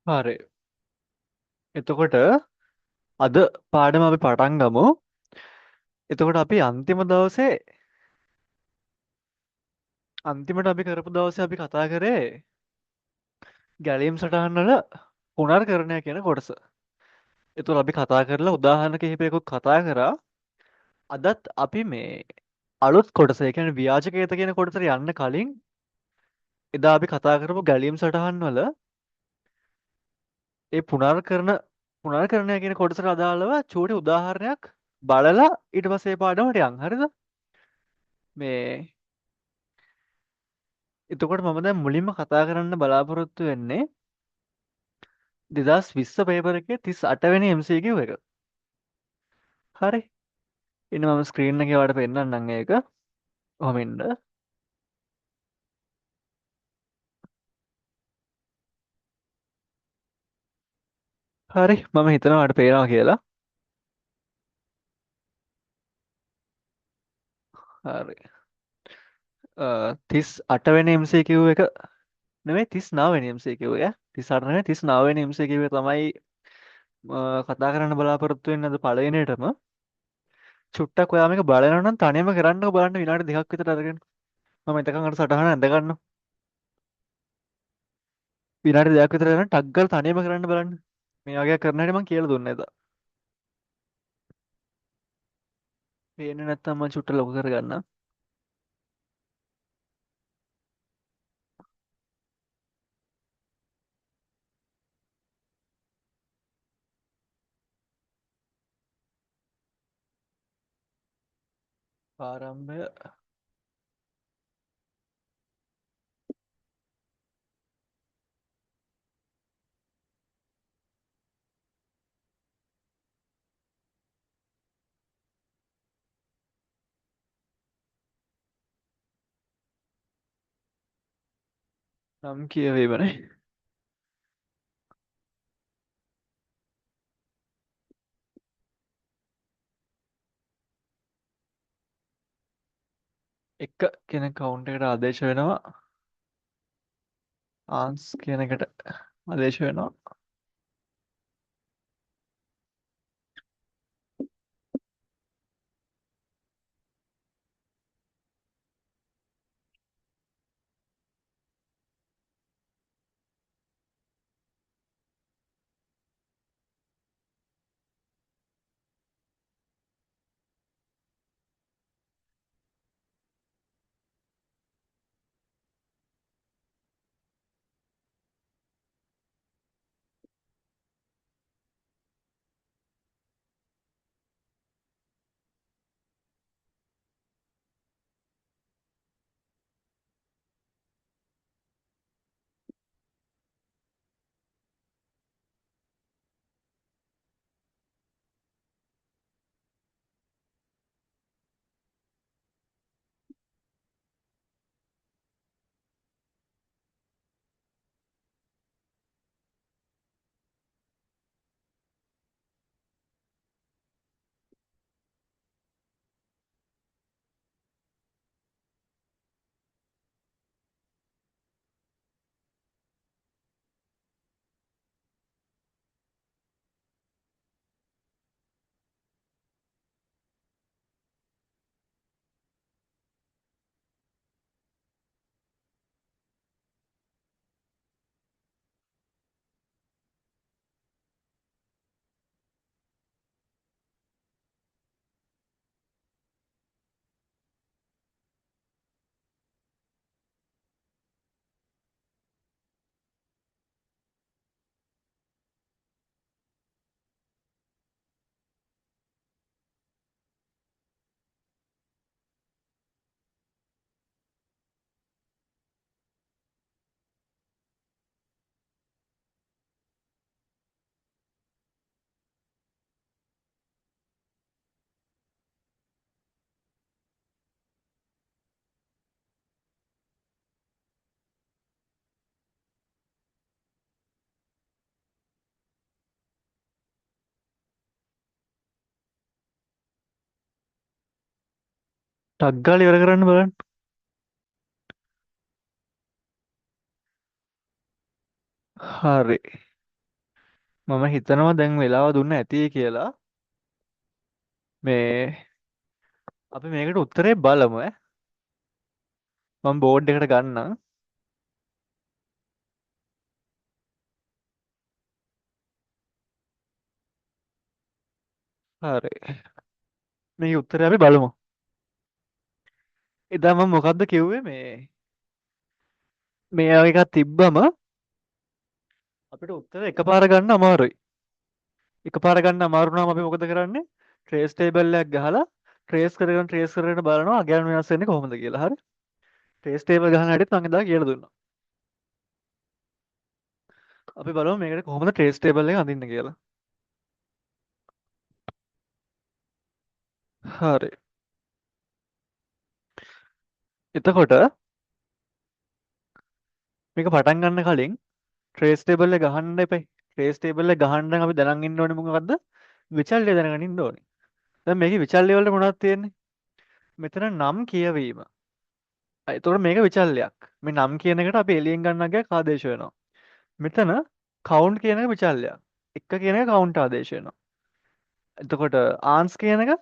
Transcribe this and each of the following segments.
හරි. එතකොට අද පාඩම අපි පටන් ගමු. එතකොට අපි අන්තිමට අපි කරපු දවසේ අපි කතා කරේ ගැලීම් සටහන් වල පුනර්කරණය කියන කොටස. එතකොට අපි කතා කරලා උදාහරණ කිහිපයකුත් කතා කරා. අදත් අපි මේ අලුත් කොටස, ඒ කියන්නේ ව්‍යාජකේත කියන කොටසට යන්න කලින් එදා අපි කතා කරපු ගැලීම් සටහන් වල ඒ පුනර්කරණය කියන කොටසට අදාළව චූටි උදාහරණයක් බලලා ඊට පස්සේ ඒ පාඩමට යන්. හරිද? මේ එතකොට මම දැන් මුලින්ම කතා කරන්න බලාපොරොත්තු වෙන්නේ 2020 පේපර් එකේ 38 වෙනි MCQ එක. හරි. ඉන්න මම ස්ක්‍රීන් එකේ ඔයාලට පෙන්නන්නම් ඒක. ඔහම ඉන්න. හරි. මම හිතනවා ඔයාලට පේනවා කියලා. හරි. 38 වෙනි MCQ එක නෙමෙයි 39 වෙනි MCQ එක. 38 නෙමෙයි 39 වෙනි MCQ එක තමයි කතා කරන්න බලාපොරොත්තු වෙන්නේ අද පළවෙනියටම. චුට්ටක් ඔයා මේක බලනවා නම් තනියම කරන්නකෝ, බලන්න විනාඩි 2ක් විතර අරගෙන. මම එතකන් අර සටහන ඇඳ ගන්නවා. විනාඩි 2ක් විතර යන ටක් ගාලා තනියම කරන්න බලන්න. මේ වගේ කරන හැටි මම කියලා දුන්නා එදා. පේන්නේ නැත්තම් මම චුට්ට ලොකු කරගන්නම්. ආරම්භය. නම් කියවීමනේ. එක කියන කවුන්ට් එකට ආදේශ වෙනවා. ආන්ස් කියන එකට ආදේශ වෙනවා. ටක් ගාලා ඉවර කරන්න බලන්න. හරි. මම හිතනවා දැන් වෙලාව දුන්න ඇති කියලා. මේ අපි මේකට උත්තරේ බලමු ඈ. මම බෝඩ් එකට ගන්නම්. හරි. මේ උත්තරේ අපි බලමු. එදා මම මොකද්ද කිව්වේ මේ එකක් තිබ්බම අපිට උත්තර එකපාර ගන්න අමාරුයි. එකපාර ගන්න අමාරු නම් අපි මොකද කරන්නේ? ට්‍රේස් ටේබල් එකක් ගහලා ට්‍රේස් කරගෙන බලනවා අගයන් වෙනස් වෙන්නේ කොහොමද කියලා. හරි. ට්‍රේස් ටේබල් ගහන හැටිත් මම එදා කියලා දුන්නා. අපි බලමු මේකට කොහොමද ට්‍රේස් ටේබල් එක අඳින්න කියලා. හරි. එතකොට මේක පටන් ගන්න කලින් ට්‍රේස් ටේබල් එක ගහන්න එපයි. ට්‍රේස් ටේබල් එක ගහන්න නම් අපි දැනන් ඉන්න ඕනේ මොකද්ද? විචල්්‍ය දැනගෙන ඉන්න ඕනේ. දැන් මේකේ විචල්්‍ය වලට මොනවද තියෙන්නේ? මෙතන නම් කියවීම. එතකොට මේක විචල්්‍යයක්. මේ නම් කියන එකට අපි එළියෙන් ගන්න ගියා ආදේශ වෙනවා. මෙතන කවුන්ට් කියන එක විචල්්‍යයක්. එක කියන එක කවුන්ට් ආදේශ වෙනවා. එතකොට ආන්ස් කියන එක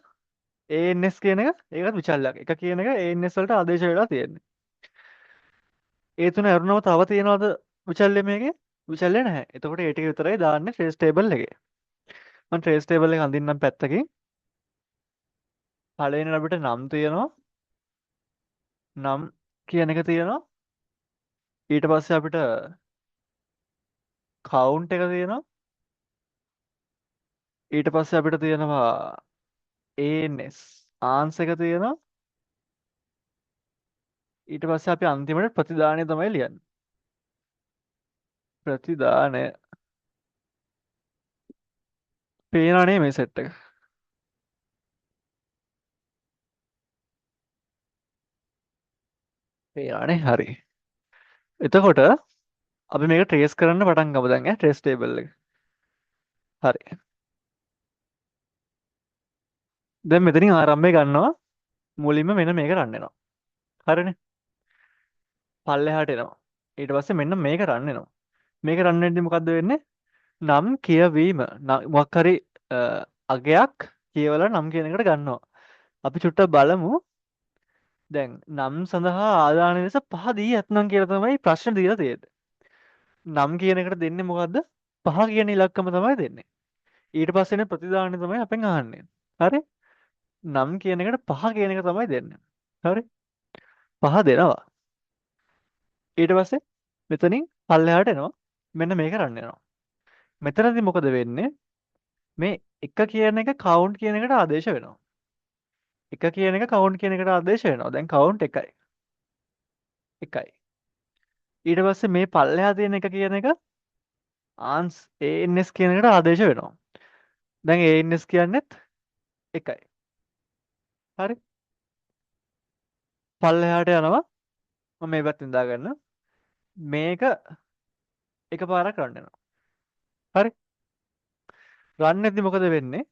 ANS කියන එක ඒකත් විචල්්‍යයක්. එක කියන එක ANS වලට ආදේශ වෙලා තියෙන්නේ. ඒ තුන ඇරුණම තව තියනවාද විචල්්‍ය මේකේ? විචල්්‍ය නැහැ. එතකොට ඒ ටික විතරයි දාන්නේ ට්‍රේස් ටේබල් එකේ. මම ට්‍රේස් ටේබල් එක අඳින්නම් පැත්තකින්. පළවෙනි අපිට නම් තියෙනවා. නම් කියන එක තියෙනවා. ඊට පස්සේ අපිට කවුන්ට් එක තියෙනවා. ඊට පස්සේ අපිට තියෙනවා ANS ආන්ස් එක තියෙනවා. ඊට පස්සේ අපි අන්තිමට ප්‍රතිදානය තමයි ලියන්නේ. ප්‍රතිදානය පේනවනේ මේ සෙට් එක. පේනවනේ හරි. එතකොට අපි මේක ට්‍රේස් කරන්න පටන් ගමු දැන් ට්‍රේස් ටේබල් එක. හරි. දැන් මෙතනින් ආරම්භය ගන්නවා. මුලින්ම මෙන්න මේක රන් වෙනවා. හරිනේ. පල්ලෙහාට එනවා. ඊට පස්සේ මෙන්න මේක රන් වෙනවා. මේක රන් වෙද්දි මොකද්ද වෙන්නේ? නම් කියවීම. මොකක් හරි අගයක් කියවලා නම් කියන එකට ගන්නවා. අපි චුට්ටක් බලමු. දැන් නම් සඳහා ආදාන ලෙස පහ දී ඇත්නම් කියලා තමයි ප්‍රශ්න දීලා තියෙන්නේ. නම් කියන එකට දෙන්නේ මොකද්ද? පහ කියන ඉලක්කම තමයි දෙන්නේ. ඊට පස්සේ ප්‍රතිදානය තමයි අපෙන් අහන්නේ. හරි? නම් කියන එකට පහ කියන එක තමයි දෙන්නේ. හරි? පහ දෙනවා. ඊට පස්සේ මෙතනින් පල්ලෙහාට එනවා. මෙන්න මේක රන් වෙනවා. මෙතනදී මොකද වෙන්නේ? මේ එක කියන එක කවුන්ට් කියන එකට ආදේශ වෙනවා. එක කියන එක කවුන්ට් කියන එකට ආදේශ වෙනවා. දැන් කවුන්ට් එකයි. එකයි. ඊට පස්සේ මේ පල්ලෙහා තියෙන එක කියන එක ආන්ස් ANS කියන එකට ආදේශ වෙනවා. දැන් ANS කියන්නේත් එකයි. හරි? පල්ලෙහාට යනවා. මම මේ පැත්තෙන් දාගන්න. මේක එකපාරක් රන් වෙනවා. හරි? රන් වෙද්දි මොකද වෙන්නේ?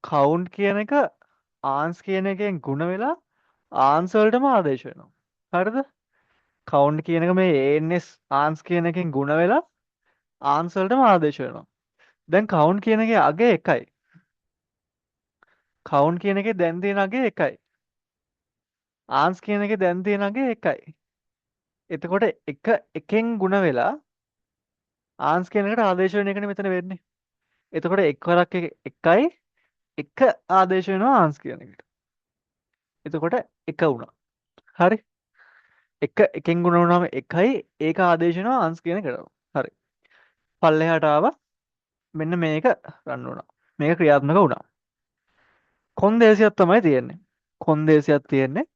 කවුන්ට් කියන එක ආන්ස් කියන එකෙන් ගුණ වෙලා ආන්ස් වලටම ආදේශ වෙනවා. හරිද? කවුන්ට් කියන එක මේ ANS ආන්ස් කියන එකෙන් ගුණ වෙලා ආන්ස් වලටම ආදේශ වෙනවා. දැන් කවුන්ට් කියන එකේ අගය 1යි. කවුන්ට් කියන එකේ දැන් තියෙන අගය 1යි. ආන්ස් කියන එකේ දැන් තියෙන අගය 1යි. එතකොට එකෙන් ගුණ වෙලා ආන්ස් කියන එකට ආදේශ වෙන එකනේ මෙතන වෙන්නේ. එතකොට එක්වරක් 1යි 1 ආදේශ වෙනවා ආන්ස් කියන එකට. එතකොට 1 වුණා. හරි? එකෙන් ගුණ වුණාම 1යි ඒක ආදේශ වෙනවා ආන්ස් කියන එකට. හරි. පල්ලෙහාට ආවා. මෙන්න මේක රන් වුණා. මේක ක්‍රියාත්මක වුණා. කොන්දේසියක් තමයි තියෙන්නේ. කොන්දේසියක් තියෙන්නේ.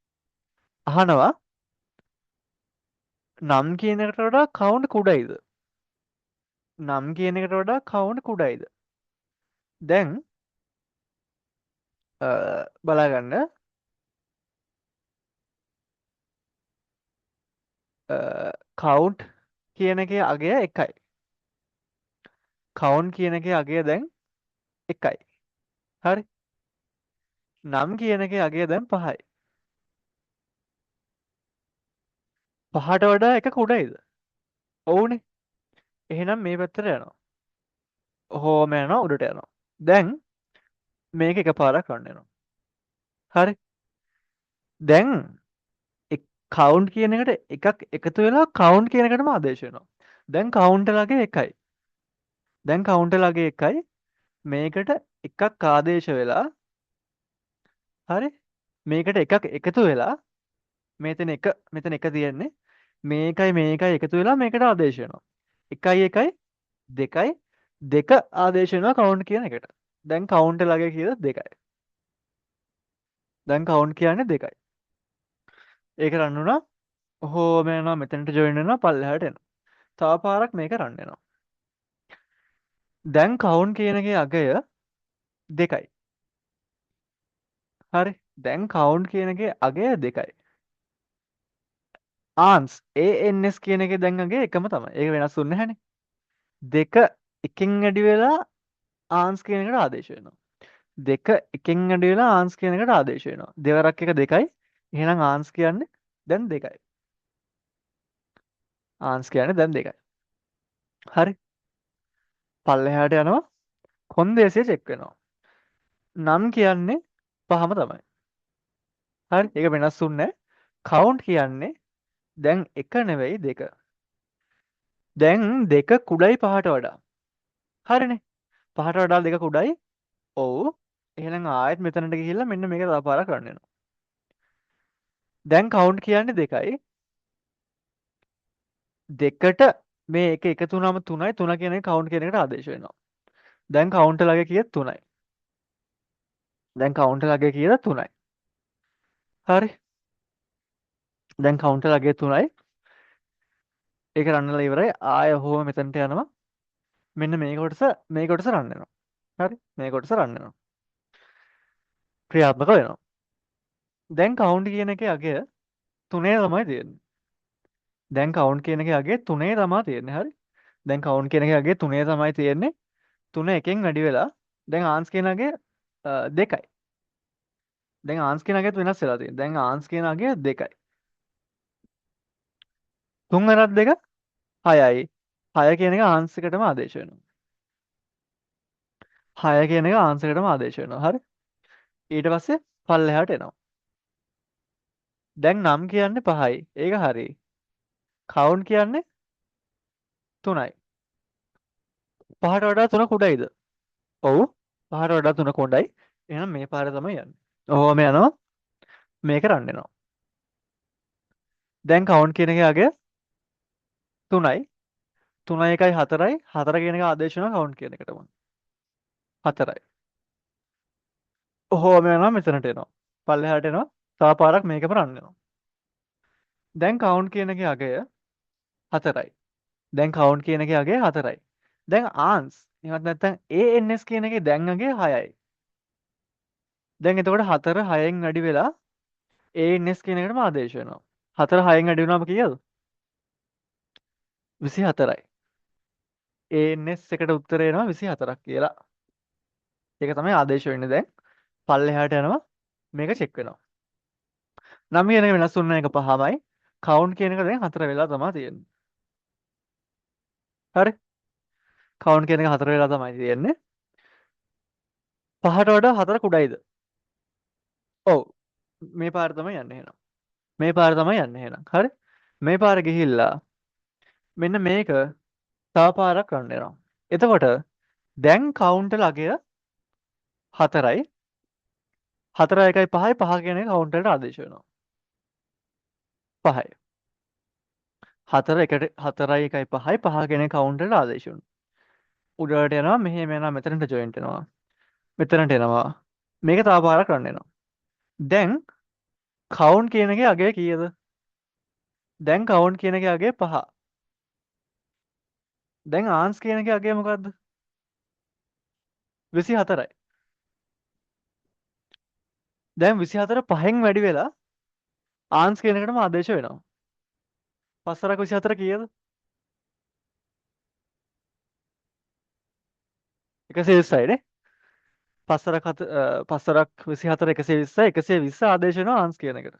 අහනවා නම් කියන එකට වඩා කවුන්ට් කුඩයිද? නම් කියන එකට වඩා කවුන්ට් කුඩයිද? දැන් බලාගන්න කවුන්ට් කියන එකේ අගය 1යි. කවුන්ට් කියන එකේ අගය දැන් 1යි. හරි? නම් කියන එකේ අගය දැන් 5යි. 5ට වඩා 1 කුඩයිද? ඔව්නේ. එහෙනම් මේ පැත්තට යනවා. හෝම යනවා උඩට යනවා. දැන් මේක එකපාරක් රන් වෙනවා. හරි. දැන් කවුන්ට් කියන එකට එකක් එකතු වෙලා කවුන්ට් කියන එකටම ආදේශ වෙනවා. දැන් කවුන්ට්ලගේ එකයි. දැන් කවුන්ට්ලගේ එකයි මේකට එකක් ආදේශ වෙලා හරි මේකට එකක් එකතු වෙලා මෙතන එක තියෙන්නේ මේකයි එකතු වෙලා මේකට ආදේශ වෙනවා. 1 2 දෙක ආදේශ වෙනවා කවුන්ට් කියන එකට. දැන් කවුන්ට්ලගේ කීයද 2යි. දැන් කවුන්ට් කියන්නේ 2යි. ඒක රන් වුණා. ඔහොම යනවා මෙතනට ජොයින් වෙනවා පල්ලෙහාට එනවා. තව පාරක් මේක රන් වෙනවා. දැන් කවුන්ට් කියන එකේ අගය 2යි. හරි. දැන් කවුන්ට් කියන එකේ අගය 2යි. ආන්ස් ANS කියන එකේ දැන් අගය එකම තමයි. ඒක වෙනස් වෙන්නේ නැහැනේ. දෙක එකෙන් වැඩි වෙලා ආන්ස් කියන එකට ආදේශ වෙනවා. දෙක එකෙන් වැඩි වෙලා ආන්ස් කියන එකට ආදේශ වෙනවා. දෙවරක් එක 2යි. එහෙනම් ආන්ස් කියන්නේ දැන් 2යි. ආන්ස් කියන්නේ දැන් 2යි. හරි. පල්ලෙහාට යනවා කොන්දේසිය චෙක් වෙනවා. නම් කියන්නේ පහම තමයි. හරි. ඒක වෙනස් වෙන්නේ නැහැ. කවුන්ට් කියන්නේ දැන් එක නෙවෙයි දෙක. දැන් දෙක කුඩයි පහට වඩා. හරිනේ. පහට වඩා දෙක කුඩයි. ඔව්. එහෙනම් ආයෙත් මෙතනට ගිහිල්ලා මෙන්න මේක තව පාරක් කරන්න වෙනවා. දැන් කවුන්ට් කියන්නේ 2යි. දෙකට මේ එක එකතු වුණාම 3යි. 3 කියන එක කවුන්ට් කියන එකට ආදේශ වෙනවා. දැන් කවුන්ට් ලගේ කීයද 3යි. දැන් කවුන්ට් ලගේ කීයද 3යි. හරි. දැන් කවුන්ට් ලගේ 3යි. ඒක රන්නලා ඉවරයි. ආයෙ ඔහොම මෙතනට යනවා. මෙන්න මේ කොටස රන් වෙනවා. හරි. මේ කොටස රන් වෙනවා. ක්‍රියාත්මක වෙනවා. දැන් කවුන්ට් කියන එකේ අගය 3 තමයි තියෙන්නේ. දැන් කවුන්ට් කියන එකේ අගය 3 තමයි තියෙන්නේ. හරි. දැන් කවුන්ට් කියන එකේ අගය 3 තමයි තියෙන්නේ. 3 එකෙන් වැඩි වෙලා දැන් ආන්ස් කියන අගය 2යි. දැන් ආන්ස් කියන අගයත් වෙනස් වෙලා තියෙනවා. දැන් ආන්ස් කියන අගය 2යි. 3 අරත් 2 6යි. 6 කියන එක ආන්ස් එකටම ආදේශ වෙනවා. 6 කියන එක ආන්ස් එකටම ආදේශ වෙනවා. හරි. ඊට පස්සේ පල්ලෙහාට එනවා. දැන් නම් කියන්නේ 5යි. ඒක හරි. කවුන්ට් කියන්නේ 3යි. 5ට වඩා 3 කුඩයිද? ඔව්. 5ට වඩා 3 කුඩයි. එහෙනම් මේ පාරේ තමයි යන්නේ. ඔහොම යනවා. මේක රන් වෙනවා. දැන් කවුන්ට් කියන එකේ අගය 3යි. 3 1යි 4යි 4 කියන එක ආදේශ වෙනවා කවුන්ට් කියන එකටම 4යි. ඔහොම යනවා මෙතනට එනවා. පල්ලෙහාට එනවා. තව පාරක් මේකම රන් වෙනවා. දැන් කවුන්ට් කියන එකේ අගය 4යි. දැන් කවුන්ට් කියන එකේ අගය 4යි. දැන් ආන්ස් එහෙමත් නැත්නම් ANS කියන එකේ දැන් අගය 6යි. දැන් එතකොට 4 6න් වැඩි වෙලා ANS කියන එකටම ආදේශ වෙනවා. 4 6න් වැඩි වුණාම කීයද? 24යි. ANS එකට උත්තරේ එනවා 24ක් කියලා. ඒක තමයි ආදේශ වෙන්නේ දැන්. පල්ලෙහාට යනවා මේක චෙක් වෙනවා. නම් කියන එක වෙනස් වුණ එක පහමයි. කවුන්ට් කියන එක දැන් 4 වෙලා තමයි තියෙන්නේ. හරි. කවුන්ට් කියන එක 4 වෙලා තමයි තියෙන්නේ. 5ට වඩා 4 කුඩයිද? ඔව්. මේ පාර තමයි යන්නේ එහෙනම්. මේ පාර තමයි යන්නේ එහෙනම්. හරි. මේ පාර ගිහිල්ලා මෙන්න මේක තව පාරක් රන් වෙනවා. එතකොට දැන් කවුන්ට් ලගය 4යි. 4 1යි 5යි 5 කියන එක කවුන්ට් වලට ආදේශ වෙනවා. 5යි. 4 1ට 4යි 1යි 5යි 5 කියන එක කවුන්ට් වලට ආදේශ වෙනවා. උඩට යනවා මෙහෙම යනවා මෙතනට ජොයින්ට් වෙනවා. මෙතනට එනවා. මේක තව පාරක් රන් වෙනවා. දැන් කවුන්ට් කියන එකේ අගය කීයද? දැන් කවුන්ට් කියන එකේ අගය 5. දැන් ආන්ස් කියන එකේ අගය මොකද්ද? 24යි. දැන් 24 5න් වැඩි වෙලා ආන්ස් කියන එකටම ආදේශ වෙනවා. 5 වරක් 24 කීයද? 120යි නේ. 5 වරක් 24 120යි 120 ආදේශ වෙනවා ආන්ස් කියන එකට.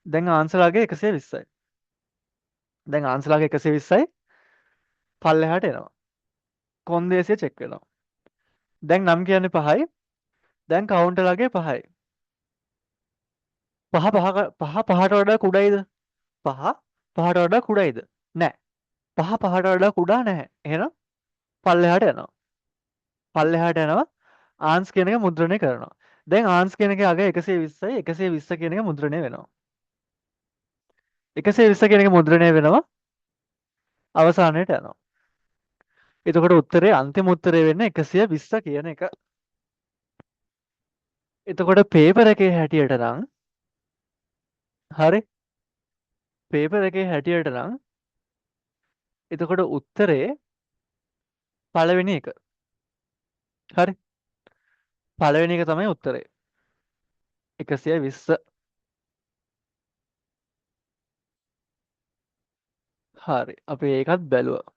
දැන් ආන්ස්ලාගේ 120යි. දැන් ආන්ස්ලාගේ 120යි පල්ලෙහාට එනවා. කොන්දේසිය චෙක් වෙනවා. දැන් නම් කියන්නේ 5යි. දැන් කවුන්ටරගේ 5යි. පහට වඩා කුඩයිද? පහ පහට වඩා කුඩයිද? නෑ. පහට වඩා කුඩා නැහැ. එහෙනම් පල්ලෙහාට යනවා. පල්ලෙහාට යනවා. ආන්ස් කියන එක මුද්‍රණය කරනවා. දැන් ආන්ස් කියන එකේ අග 120යි 120 කියන එක මුද්‍රණය වෙනවා. 120 කියන එක මුද්‍රණය වෙනවා අවසානයට යනවා. එතකොට උත්තරේ අන්තිම උත්තරේ වෙන්නේ 120 කියන එක. එතකොට පේපර් එකේ හැටියට නම් හරි පේපර් එකේ හැටියට නම් එතකොට උත්තරේ පළවෙනි එක. හරි පළවෙනි එක තමයි උත්තරේ 120. හරි අපි ඒකත් බැලුවා.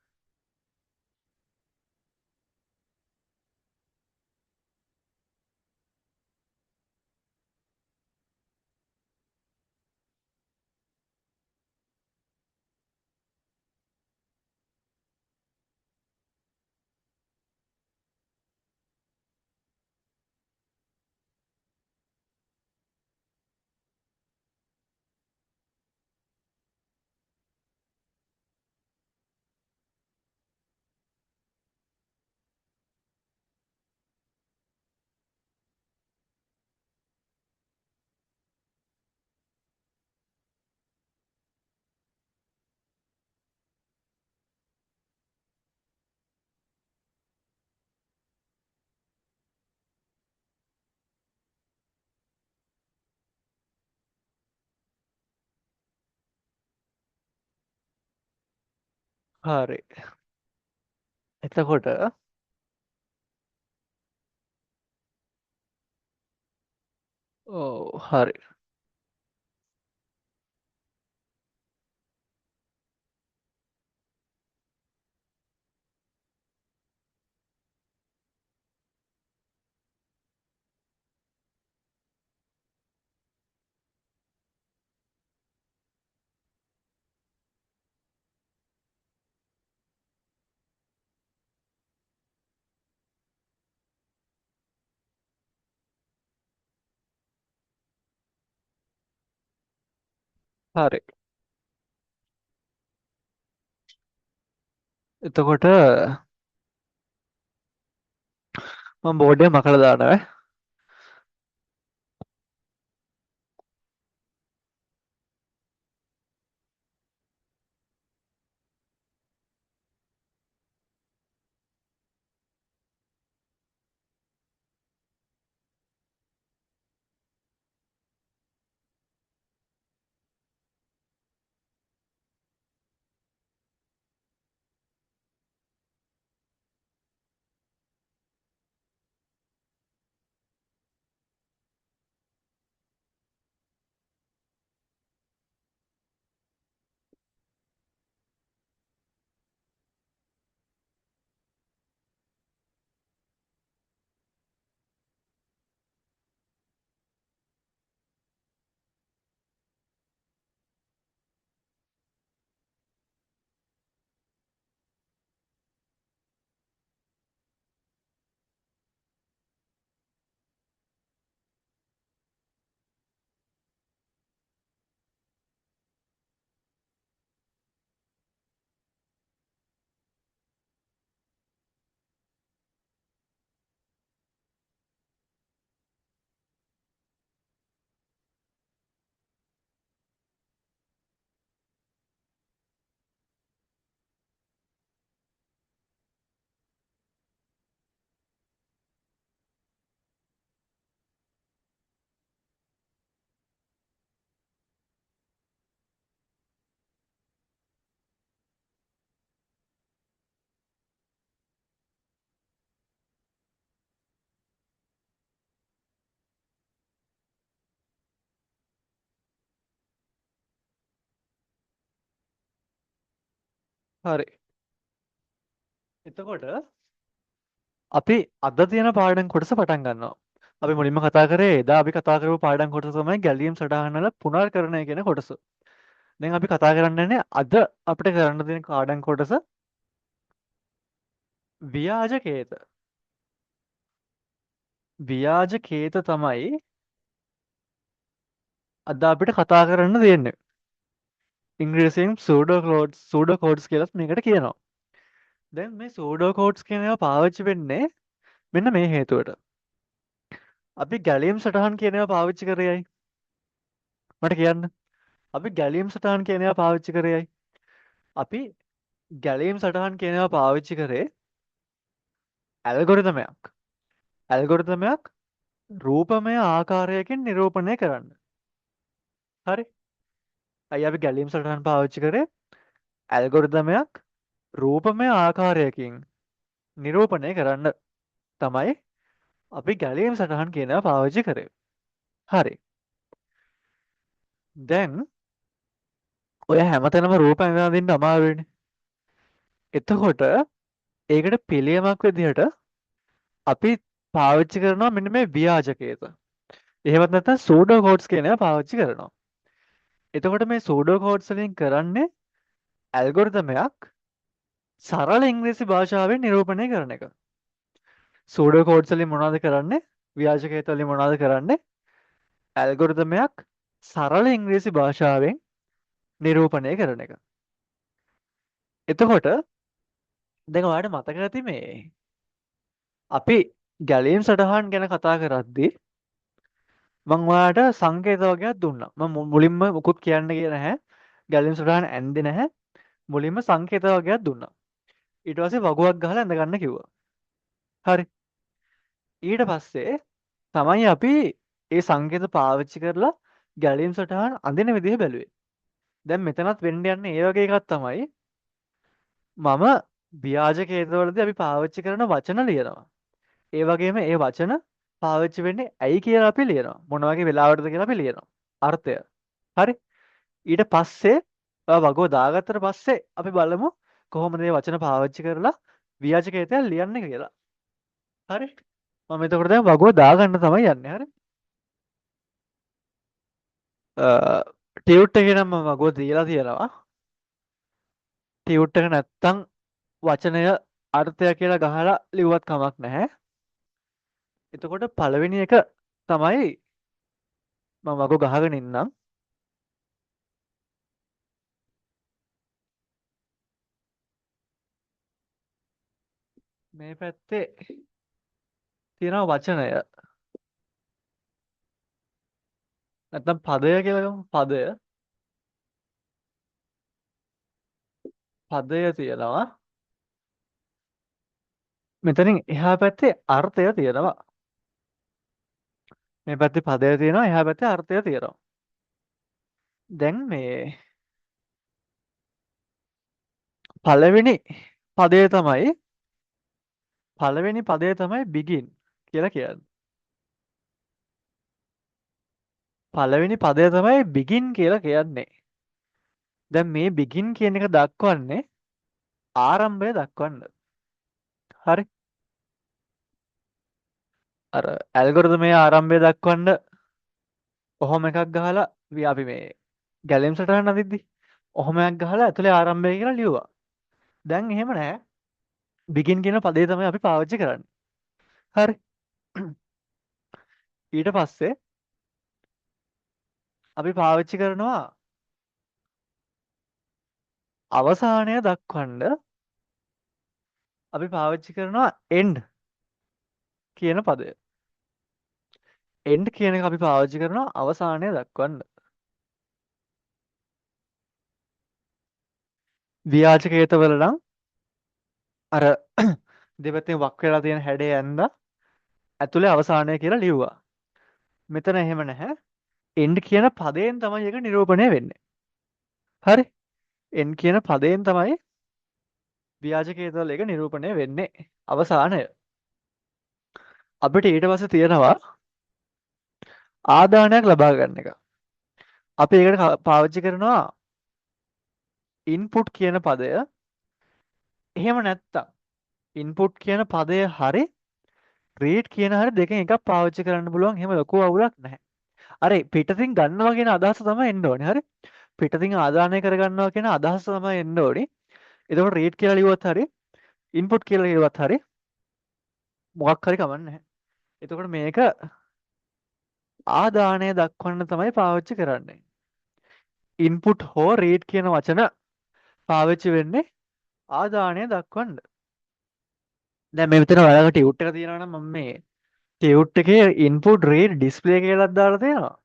හරි එතකොට ඔව් හරි හරි එතකොට මම බෝඩ් එක මකලා දානවා. හරි එතකොට අපි අද තියෙන පාඩම් කොටස පටන් ගන්නවා. අපි මුලින්ම කතා කරේ එදා අපි කතා කරපු පාඩම් කොටස තමයි ගැලීම් සටහන් වල පුනර්කරණය කියන කොටස. දැන් අපි කතා කරන්න යන්නේ අද අපිට කරන්න තියෙන පාඩම් කොටස ව්‍යාජකේත. ව්‍යාජකේත තමයි අද අපිට කතා කරන්න තියෙන්නේ. ඉංග්‍රීසියෙන් සූඩෝ කෝඩ්ස් කියලත් මේකට කියනවා. දැන් මේ සූඩෝ කෝඩ්ස් කියන ඒවා පාවිච්චි වෙන්නේ මෙන්න මේ හේතුවට. අපි ගැලීම් සටහන් කියන ඒවා පාවිච්චි කරේයි. මට කියන්න. අපි ගැලීම් සටහන් කියන ඒවා පාවිච්චි කරේයි. අපි ගැලීම් සටහන් කියන ඒවා පාවිච්චි කරේ ඇල්ගොරිතමයක්. ඇල්ගොරිතමයක් රූපමය ආකාරයකින් නිරූපණය කරන්න. හරි. අයි අපි ගැලීම් සටහන් පාවිච්චි කරේ ඇල්ගොරිතමයක් රූපමය ආකාරයකින් නිරූපණය කරන්න තමයි අපි ගැලීම් සටහන් කියනවා පාවිච්චි කරේ. හරි. දැන් ඔය හැමතැනම රූප ඇඳින්න අමාරුයිනේ. එතකොට ඒකට පිළියමක් විදිහට අපි පාවිච්චි කරනවා මෙන්න මේ ව්‍යාජකේත. එහෙමත් නැත්නම් සූඩෝ කෝඩ්ස් කියන ඒවා පාවිච්චි කරනවා. එතකොට මේ සූඩෝ කෝඩ්ස් වලින් කරන්නේ ඇල්ගොරිතමයක් සරල ඉංග්‍රීසි භාෂාවෙන් නිරූපණය කරන එක. සූඩෝ කෝඩ්ස් වලින් මොනවද කරන්නේ? ව්‍යාජකේත වලින් මොනවද කරන්නේ? ඇල්ගොරිතමයක් සරල ඉංග්‍රීසි භාෂාවෙන් නිරූපණය කරන එක. එතකොට දැන් ඔයාලට මතක ඇති මේ අපි ගැලීම් සටහන් ගැන කතා කරද්දී මම ඔයාලට සංකේත වගේක් දුන්නා. මම මුලින්ම මුකුත් කියන්න ගියේ නැහැ. ගැලීම් සටහන් ඇන්දේ නැහැ. මුලින්ම සංකේත වගේක් දුන්නා. ඊට පස්සේ වගුවක් ගහලා ඇඳ ගන්න කිව්වා. හරි. ඊට පස්සේ තමයි අපි ඒ සංකේත පාවිච්චි කරලා ගැලීම් සටහන් අඳින විදිහ බැලුවේ. දැන් මෙතනත් වෙන්න යන්නේ ඒ වගේ එකක් තමයි. මම ව්‍යාජකේතවලදී අපි පාවිච්චි කරන වචන ලියනවා. ඒ වගේම ඒ වචන පාවිච්චි වෙන්නේ ඇයි කියලා අපි ලියනවා. මොන වගේ වෙලාවටද කියලා අපි ලියනවා. අර්ථය. හරි. ඊට පස්සේ වගුව දාගත්තට පස්සේ අපි බලමු කොහොමද මේ වචන පාවිච්චි කරලා ව්‍යාජකේතය ලියන්නේ කියලා. හරි. මම එතකොට දැන් වගුව දාගන්න තමයි යන්නේ. හරි. ටියුට් එකේ නම් මම වගුව දීලා තියෙනවා. ටියුට් එක නැත්තම් වචනය අර්ථය කියලා ගහලා ලිව්වත් කමක් නැහැ. එතකොට පළවෙනි එක තමයි මම වගුව ගහගෙන ඉන්නම්. මේ පැත්තේ තියෙනවා වචනය. නැත්තම් පදය කියලා ගමු. පදය. පදය තියෙනවා. මෙතනින් එහා පැත්තේ අර්ථය තියෙනවා. මේ පැත්තේ පදය තියෙනවා, එහා පැත්තේ අර්ථය තියෙනවා. දැන් මේ පළවෙනි පදය තමයි begin කියලා කියන්නේ. පළවෙනි පදය තමයි begin කියලා කියන්නේ. දැන් මේ begin කියන එක දක්වන්නේ ආරම්භය දක්වන්න. හරි. අර ඇල්ගොරිතමේ ආරම්භය දක්වන්න ඔහොම එකක් ගහලා අපි මේ ගැලීම් සටහන අදිද්දි ඔහොම එකක් ගහලා ඇතුලේ ආරම්භය කියලා ලියුවා. දැන් එහෙම නැහැ. begin කියන පදේ තමයි අපි පාවිච්චි කරන්නේ. හරි. ඊට පස්සේ අපි පාවිච්චි කරනවා අවසානය දක්වන්න අපි පාවිච්චි කරනවා end කියන පදය. end කියන එක අපි පාවිච්චි කරනවා අවසානය දක්වන්න. ව්‍යාජකේතවල නම් අර දෙපැත්තෙන් වක් වෙලා තියෙන හැඩය ඇඳලා ඇතුලේ අවසානය කියලා ලිව්වා. මෙතන එහෙම නැහැ. end කියන පදයෙන් තමයි ඒක නිරූපණය වෙන්නේ. හරි. end කියන පදයෙන් තමයි ව්‍යාජකේතවල ඒක නිරූපණය වෙන්නේ. අවසානය. අපිට ඊට පස්සේ තියෙනවා ආදානයක් ලබා ගන්න එක. අපි ඒකට පාවිච්චි කරනවා input කියන පදය. එහෙම නැත්තම් input කියන පදය හරි read කියන හරි දෙකෙන් එකක් පාවිච්චි කරන්න පුළුවන්. එහෙම ලොකු අවුලක් නැහැ. අර පිටතින් ගන්නවා කියන අදහස තමයි එන්න ඕනේ. හරි. පිටතින් ආදානය කරගන්නවා කියන අදහස තමයි එන්න ඕනේ. එතකොට read කියලා ලියුවොත් හරි ඉන්පුට් කියලා කිව්වත් හරි මොකක් හරි කමක් නැහැ. එතකොට මේක ආදානය දක්වන්න තමයි පාවිච්චි කරන්නේ. ඉන්පුට් හෝ රීඩ් කියන වචන පාවිච්චි වෙන්නේ ආදානය දක්වන්න. දැන් මේ විතර ඔයාලට ටියුට් එක තියෙනවා නම් මම මේ ටියුට් එකේ ඉන්පුට් රීඩ් ඩිස්ප්ලේ කියලා දාලා තියෙනවා.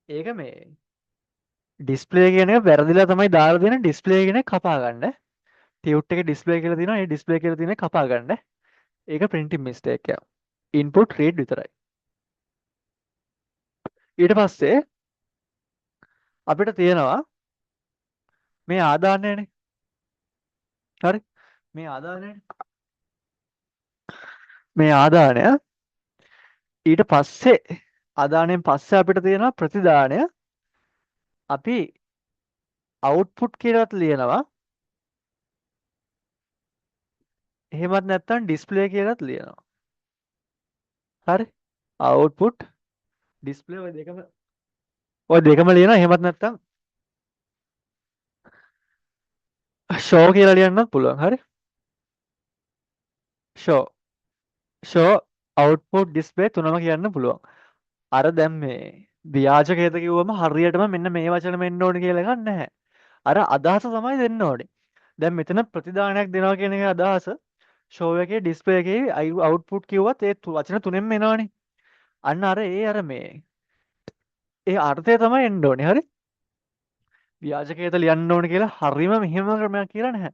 ඒක මේ ඩිස්ප්ලේ කියන එක වැරදිලා තමයි දාලා දෙන ඩිස්ප්ලේ කියන එක කපා ගන්න. ටියුට් එකේ ඩිස්ප්ලේ කියලා තියෙනවා. ඒ ඩිස්ප්ලේ කියලා තියෙන එක කපා ගන්න. ඒක printing mistake එක. ඉන්පුට් රීඩ් විතරයි. ඊට පස්සේ අපිට තියෙනවා මේ ආදානයනේ. හරි. මේ ආදානයනේ. මේ ආදානය ඊට පස්සේ ආදානයෙන් පස්සේ අපිට තියෙනවා ප්‍රතිදානය. අපි අවුට්පුට් කියලාත් ලියනවා. එහෙමත් නැත්නම් ඩිස්ප්ලේ කියලාත් ලියනවා. හරි. අවුට්පුට් ඩිස්ප්ලේ ඔය දෙකම ලියනවා. එහෙමත් නැත්නම් ෂෝ කියලා ලියන්නත් පුළුවන්. හරි. ෂෝ අවුට්පුට් ඩිස්ප්ලේ තුනම කියන්න පුළුවන්. අර දැන් මේ ව්‍යාජකේත කිව්වම හරියටම මෙන්න මේ වචන මෙන්න ඕනේ කියලා එකක් නැහැ. අර අදහස තමයි දෙන්න ඕනේ. දැන් මෙතන ප්‍රතිදානයක් දෙනවා කියන එකේ අදහස ෂෝ එකේ ඩිස්ප්ලේ එකේ අවුට්පුට් කිව්වත් ඒ වචන තුනෙන්ම එනවනේ. අන්න අර මේ ඒ අර්ථය තමයි එන්න ඕනේ. හරි. ව්‍යාජකේත ලියන්න ඕනේ කියලා හරියම මෙහෙම ක්‍රමයක් කියලා නැහැ.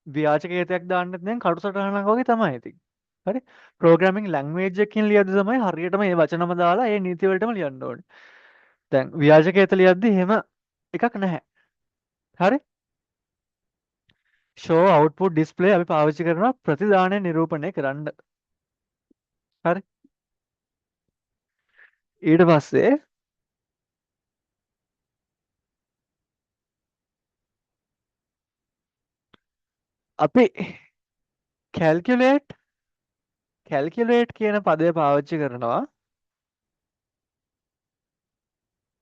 ව්‍යාජකේතයක් දාන්නෙත් දැන් කටු සටහනක් වගේ තමයි ඉතින්. හරි. ප්‍රෝග්‍රෑමින් ලැන්ග්වේජ් එකකින් ලියද්දි තමයි හරියටම මේ වචනම දාලා ඒ නීති වලටම ලියන්න ඕනේ. දැන් ව්‍යාජකේත ලියද්දි එහෙම එකක් නැහැ. හරි. ෂෝ අවුට්පුට් ඩිස්ප්ලේ අපි පාවිච්චි කරනවා ප්‍රතිදානය නිරූපණය කරන්න. හරි. ඊට පස්සේ අපි කැල්කියුලේට් කියන පදය පාවිච්චි කරනවා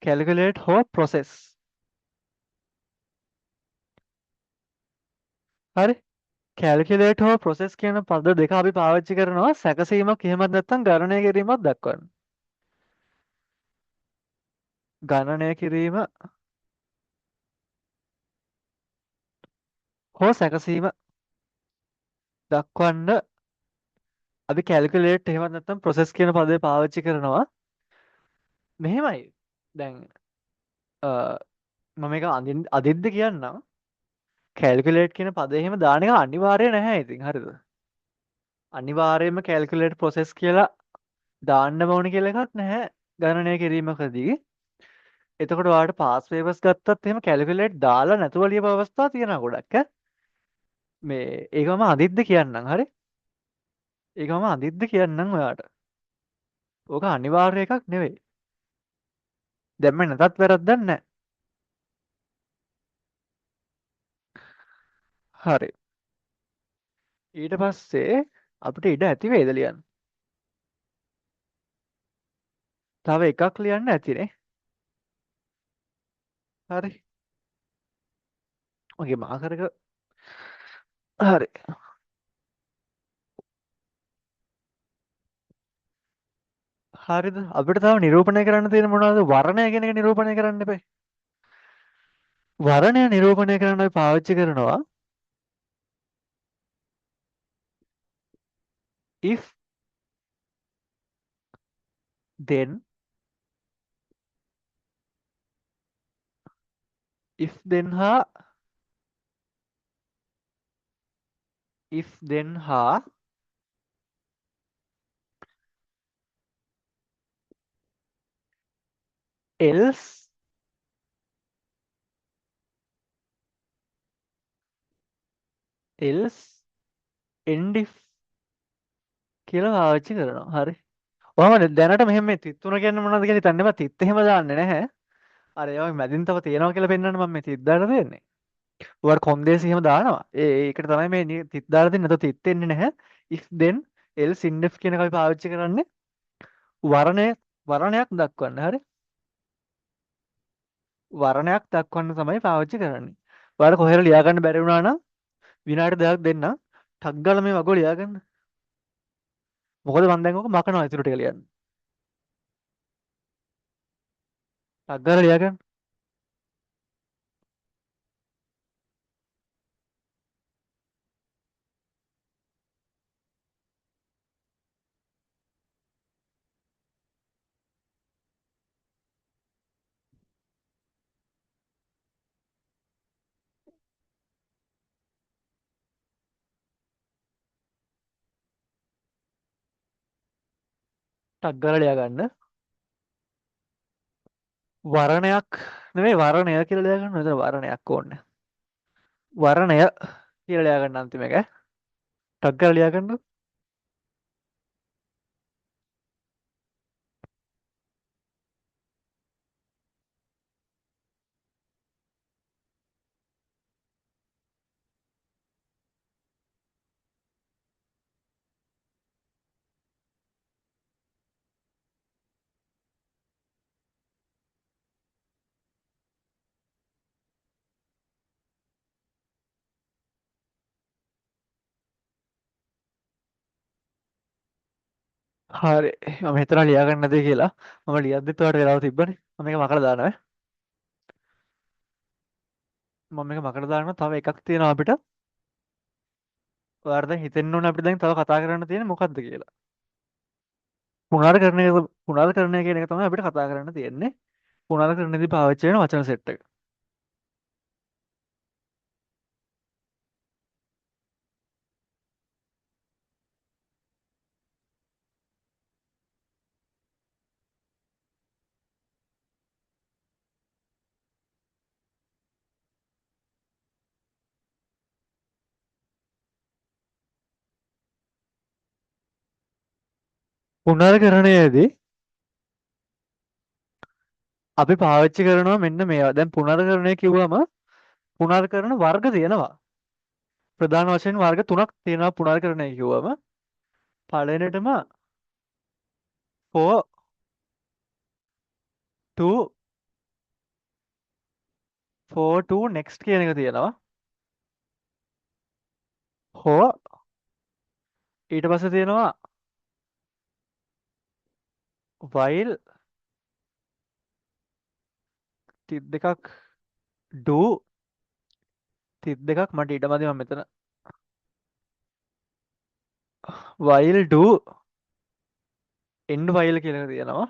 කැල්කියුලේට් හෝ ප්‍රොසෙස්. හරි. කැල්කියුලේට් හෝ ප්‍රොසෙස් කියන පද දෙක අපි පාවිච්චි කරනවා සැකසීමක් එහෙමත් නැත්නම් ගණනය කිරීමක් දක්වන්න. ගණනය කිරීම හෝ සැකසීම දක්වන්න අපි කැල්කියුලේට් එහෙමත් නැත්නම් ප්‍රොසෙස් කියන පදේ පාවිච්චි කරනවා. මෙහෙමයි. දැන් මම මේක අදින්ද කියන්නම්. කැල්කියුලේට් කියන පදේ එහෙම දාන එක අනිවාර්ය නැහැ ඉතින්. හරිද? අනිවාර්යයෙන්ම කැල්කියුලේට් ප්‍රොසෙස් කියලා දාන්න ඕනේ කියලා එකක් නැහැ ගණනය කිරීමකදී. එතකොට ඔයාලට පාස් වේවර්ස් ගත්තත් එහෙම කැල්කියුලේට් දාලා නැතුව ලියපු අවස්ථා තියෙනවා ගොඩක් ඈ. මේ ඒක මම අදින්ද කියන්නම්. හරි? ඒක මම අදින්ද කියන්නම් ඔයාට. ඕක අනිවාර්ය එකක් නෙවෙයි. දැම්ම නැතත් වැරද්දක් නැහැ. හරි. ඊට පස්සේ අපිට ඉඩ ඇති වේද ලියන්න? තව එකක් ලියන්න ඇතිනේ. හරි. මගේ මාකර් එක හරි. හරිද? අපිට තව නිරූපණය කරන්න තියෙන මොනවද? වර්ණය කියන එක නිරූපණය කරන්න එපා. වර්ණය නිරූපණය කරන්න අපි පාවිච්චි කරනවා if then හා if then හා else end if කියලා පාවිච්චි කරනවා. හරි. ඔහම දැනට මෙහෙම මේ තිත් තුන කියන්නේ මොනවද කියලා හිතන්න එපා. තිත් එහෙම දාන්නේ නැහැ. අර ඒවා මැදින් තව තියෙනවා කියලා පෙන්වන්න මම මේ තිත් දාලා දෙන්නේ. ඔයාලා කොන්දේසි එහෙම දානවා. ඒකට තමයි මේ තිත් දාලා දෙන්නේ. නැත්නම් තිත් එන්නේ නැහැ. if then else end if කියන එක අපි පාවිච්චි කරන්නේ වර්ණයක් දක්වන්න. හරි. වර්ණයක් දක්වන්න තමයි පාවිච්චි කරන්නේ. ඔයාලා කොහෙර ලියා ගන්න බැරි වුණා නම් විනාඩි 2ක් දෙන්න. ටක් ගාලා මේ වගෝ ලියාගන්න. මොකද මම දැන් ඔක මකනවා ඉතුරු ටික ලියන්න. ටක් ගාලා ලියාගන්න. ටක් ගාලා ලියාගන්න. වරණයක් නෙමෙයි වරණය කියලා ලියාගන්න. මෙතන වරණයක් ඕනේ. වරණය කියලා ලියාගන්න අන්තිම එක. ටක් ගාලා ලියාගන්න. හරි. මම හිතනවා ලියාගන්න නැති කියලා. මම ලියද්දිත් ඔයාලට වෙලාව තිබ්බනේ. මම මේක මකලා දානවා ඈ. මම මේක මකලා දානවා. තව එකක් තියෙනවා අපිට. ඔයාලට දැන් හිතෙන්න ඕනේ අපිට දැන් තව කතා කරන්න තියෙන්නේ මොකද්ද කියලා. පුනර්කරණය කියන එක තමයි අපිට කතා කරන්න තියෙන්නේ. පුනර්කරණයේදී පාවිච්චි වෙන වචන සෙට් එක. පුනර්කරණයේදී අපි පාවිච්චි කරනවා මෙන්න මේවා. දැන් පුනර්කරණය කිව්වම පුනර්කරණ වර්ග තියෙනවා. ප්‍රධාන වශයෙන් වර්ග තුනක් තියෙනවා පුනර්කරණය කිව්වම. පළවෙනිටම for to for to next කියන එක තියෙනවා. for ඊට පස්සේ තියෙනවා while 32ක් do 32ක් මට ඊට මදි මම මෙතන while do end while කියන එක තියෙනවා.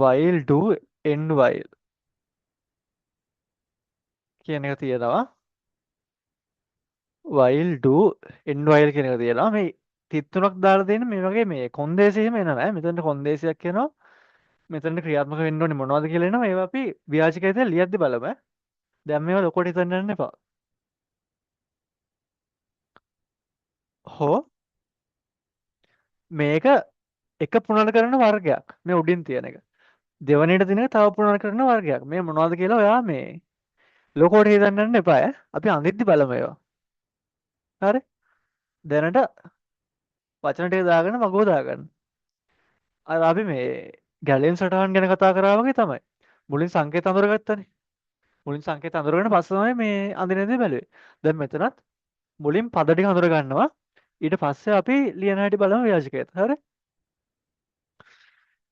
while do end while කියන එක තියෙනවා. while do end while කියන එක තියෙනවා. මේ 33ක් දාලා තියෙන මේ වගේ මේ කොන්දේසි එහෙම එන නෑ. මෙතනට කොන්දේසියක් එනවා. මෙතනට ක්‍රියාත්මක වෙන්න ඕනේ මොනවද කියලා එනවා. ඒවා අපි ව්‍යාජකයේදී ලියද්දි බලමු ඈ. දැන් මේවා ලොකුවට හිතන්න යන්න එපා. හෝ මේක එක පුනර්කරන වර්ගයක්. මේ උඩින් තියෙන එක. දෙවැනිට තියෙන එක තව පුනර්කරන වර්ගයක්. මේ මොනවද කියලා ඔයා මේ ලොකුවට හිතන්න යන්න එපා ඈ. අපි අඳිද්දි බලමු ඒවා. හරි. දැනට වචන ටික දාගෙන මගුව දාගන්න. අර අපි මේ ගැලෙන් සටහන් ගැන කතා කරා වගේ තමයි. මුලින් සංකේත අඳුරගත්තනේ. මුලින් සංකේත අඳුරගෙන පස්සේ තමයි මේ අඳින දේ බැලුවේ. දැන් මෙතනත් මුලින් පද ටික අඳුර ගන්නවා. ඊට පස්සේ අපි ලියන හැටි බලමු ව්‍යාජකයට. හරි.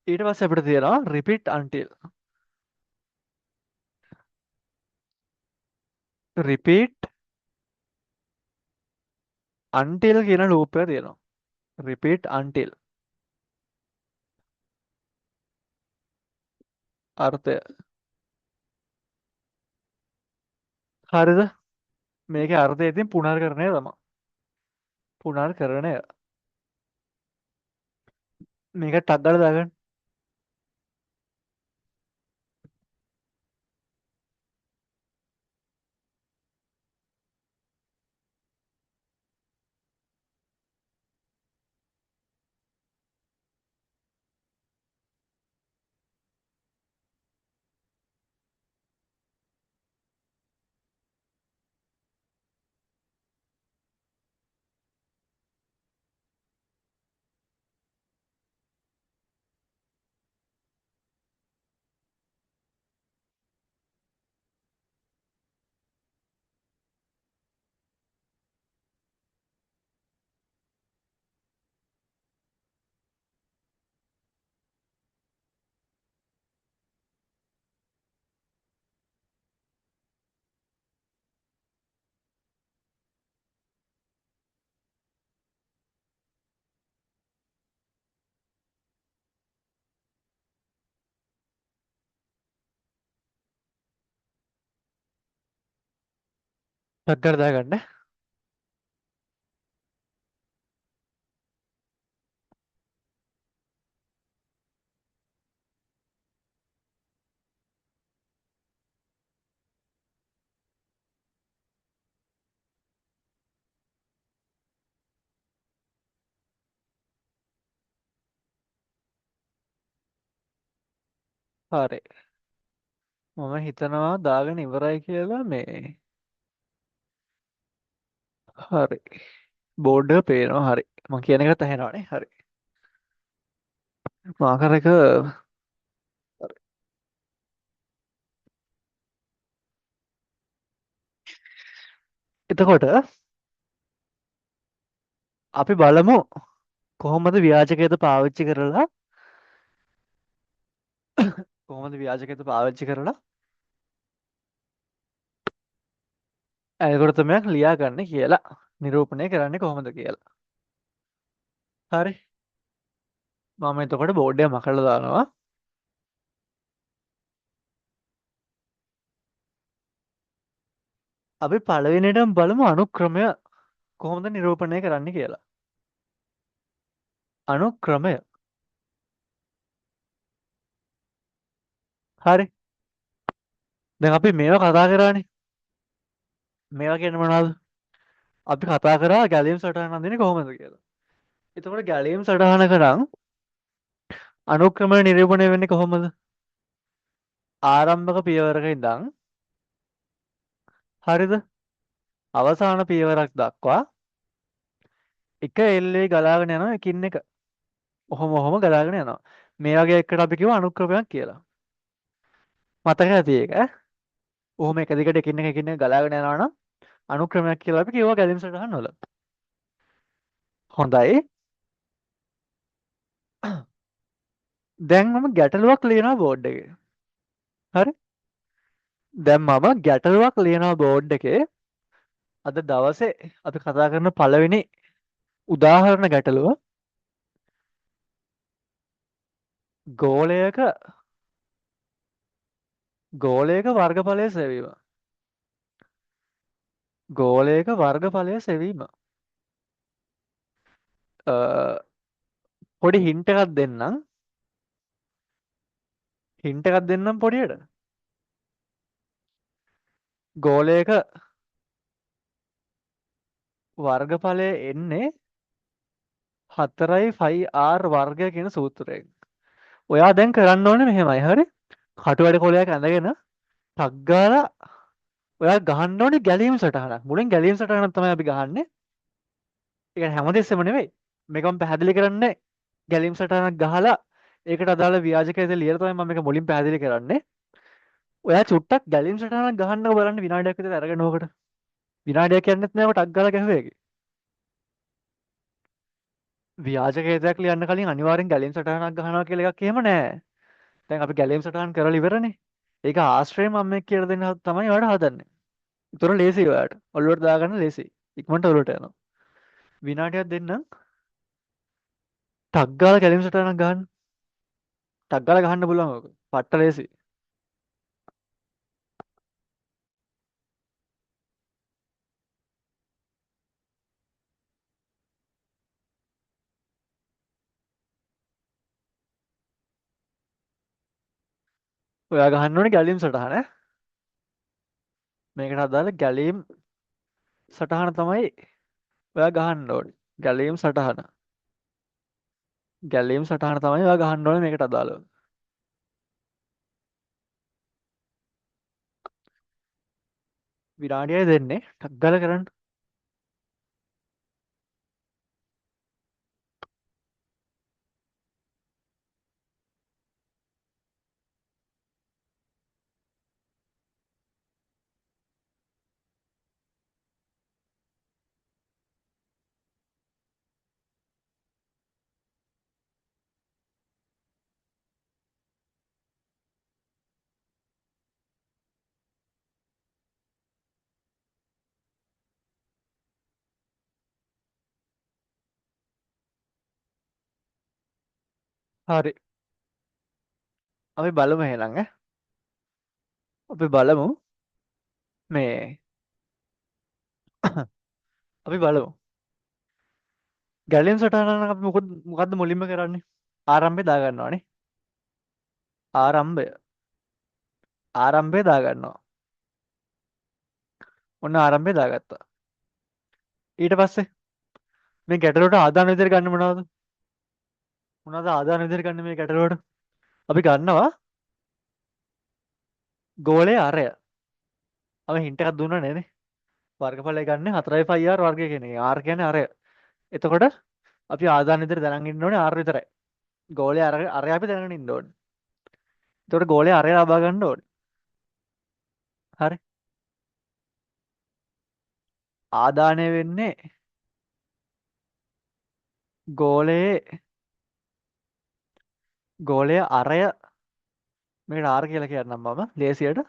ඊට පස්සේ අපිට තියෙනවා repeat until. repeat until කියන loop එක තියෙනවා. repeat until අර්ථය. හරිද? මේකේ අර්ථය ඉතින් පුනර්කරණය තමයි. පුනර්කරණය. මේක ටක් ගාලා දාගන්න. ටක් ගාලා දාගන්න. හරි. මම හිතනවා දාගෙන ඉවරයි කියලා මේ. හරි. බෝඩ් එක පේනවා. හරි. මම කියන එක තහනවානේ. හරි. මාකර් එක. එතකොට අපි බලමු කොහොමද ව්‍යාජකයද පාවිච්චි කරලා කොහොමද ව්‍යාජකයද පාවිච්චි කරලා ඇල්ගොරිතමයක් ලියාගන්නේ කියලා නිරූපණය කරන්නේ කොහොමද කියලා. හරි. මම එතකොට බෝඩ් එක මකලා දානවා. අපි පළවෙනියටම බලමු අනුක්‍රමය කොහොමද නිරූපණය කරන්නේ කියලා. අනුක්‍රමය. හරි. දැන් අපි මේවා කතා කරානේ. මේවා කියන්නේ මොනවද? අපි කතා කරා ගැලීම් සටහන අඳින්නේ කොහොමද කියලා. එතකොට ගැලීම් සටහනක නම් අනුක්‍රමය නිරූපණය වෙන්නේ කොහොමද? ආරම්භක පියවරක ඉඳන් හරිද? අවසාන පියවරක් දක්වා එක එල්ලේ ගලාගෙන යනවා එකින් එක. ඔහොම ගලාගෙන යනවා. මේ වගේ එකට අපි කිව්ව අනුක්‍රමයක් කියලා. මතක ඇති ඒක ඈ. ඔහොම එක දිගට එකින් එක ගලාගෙන යනවා නම් අනුක්‍රමයක් කියලා අපි කිව්වා ගැලීම් සටහන් වල. හොඳයි. දැන් මම ගැටලුවක් ලියනවා බෝඩ් එකේ. හරි. දැන් මම ගැටලුවක් ලියනවා බෝඩ් එකේ. අද දවසේ අපි කතා කරන පළවෙනි උදාහරණ ගැටලුව ගෝලයක ගෝලයක වර්ගඵලය සෙවීම. ගෝලයක වර්ගඵලය සෙවීම. පොඩි හින්ට් එකක් දෙන්නම්. හින්ට් එකක් දෙන්නම් පොඩියට. ගෝලයක වර්ගඵලය එන්නේ 4 වර්ගය කියන සූත්‍රයෙන්. ඔයා දැන් කරන්න ඕනේ මෙහෙමයි. හරි. කටුවැඩ කොලයක් ඇඳගෙන ටක් ගාලා ඔයා ගහන්න ඕනේ ගැලීම් සටහනක්. මුලින් ගැලීම් සටහනක් තමයි අපි ගහන්නේ. ඒ කියන්නේ හැමදෙස්සෙම නෙවෙයි. මේක මම පැහැදිලි කරන්නේ ගැලීම් සටහනක් ගහලා ඒකට අදාළ ව්‍යාජකයද ලියලා තමයි මම මේක මුලින් පැහැදිලි කරන්නේ. ඔයා චුට්ටක් ගැලීම් සටහනක් ගහන්නකෝ බලන්න විනාඩියක් විතර අරගෙන ඕකට. විනාඩියක් කියන්නෙත් නෑ ටක් ගාලා ගැහුවේ ඒකේ. ව්‍යාජකයදයක් ලියන්න කලින් අනිවාර්යෙන් ගැලීම් සටහනක් ගහනවා කියලා එකක් එහෙම නෑ. දැන් අපි ගැලීම් සටහන් කරලා ඉවරනේ. ඒක ආශ්‍රය මම මේ කියලා දෙන්න තමයි ඔයාලට හදන්නේ. ඒතර ලේසි ඔයාලට. ඔළුවට දාගන්න ලේසි. ඉක්මනට ඔළුවට යනවා. විනාඩියක් දෙන්නම්. ටක් ගාලා ගැලීම් සටහනක් ගහන්න. ටක් ගාලා ගහන්න පුළුවන් ඕක. පට්ට ලේසි. ඔයා ගහන්න ඕනේ ගැලීම් සටහන ඈ. මේකට අදාළ ගැලීම් සටහන තමයි ඔයා ගහන්න ඕනේ. ගැලීම් සටහන. ගැලීම් සටහන තමයි ඔයා ගහන්න ඕනේ මේකට අදාළව. විනාඩියයි දෙන්නේ. ටක් ගාලා කරන්න. හරි. අපි බලමු එහෙනම් ඈ. අපි බලමු මේ අපි බලමු. ගැලීම් සටහන අපි මොකද්ද මුලින්ම කරන්නේ? ආරම්භය දා ගන්නවානේ. ආරම්භය. ආරම්භය දා ගන්නවා. ඔන්න ආරම්භය දාගත්තා. ඊට පස්සේ මේ ගැටලුවට ආදාන විදිහට ගන්න මොනවද? මොනවද ආදාන විදිහට ගන්න මේ ගැටලුවට? අපි ගන්නවා ගෝලයේ අරය. අපි හින්ට් එකක් දුන්නා නේද? වර්ගඵලය ගන්න 4πr වර්ගය කියන එක. r කියන්නේ අරය. එතකොට අපි ආදාන විදිහට දැනන් ඉන්න ඕනේ r විතරයි. ගෝලයේ අරය අපි දැනගෙන ඉන්න ඕනේ. එතකොට ගෝලයේ අරය ලබා ගන්න ඕනේ. හරි. ආදානය වෙන්නේ ගෝලයේ අරය මේකට r කියලා කියන්නම් මම ලේසියට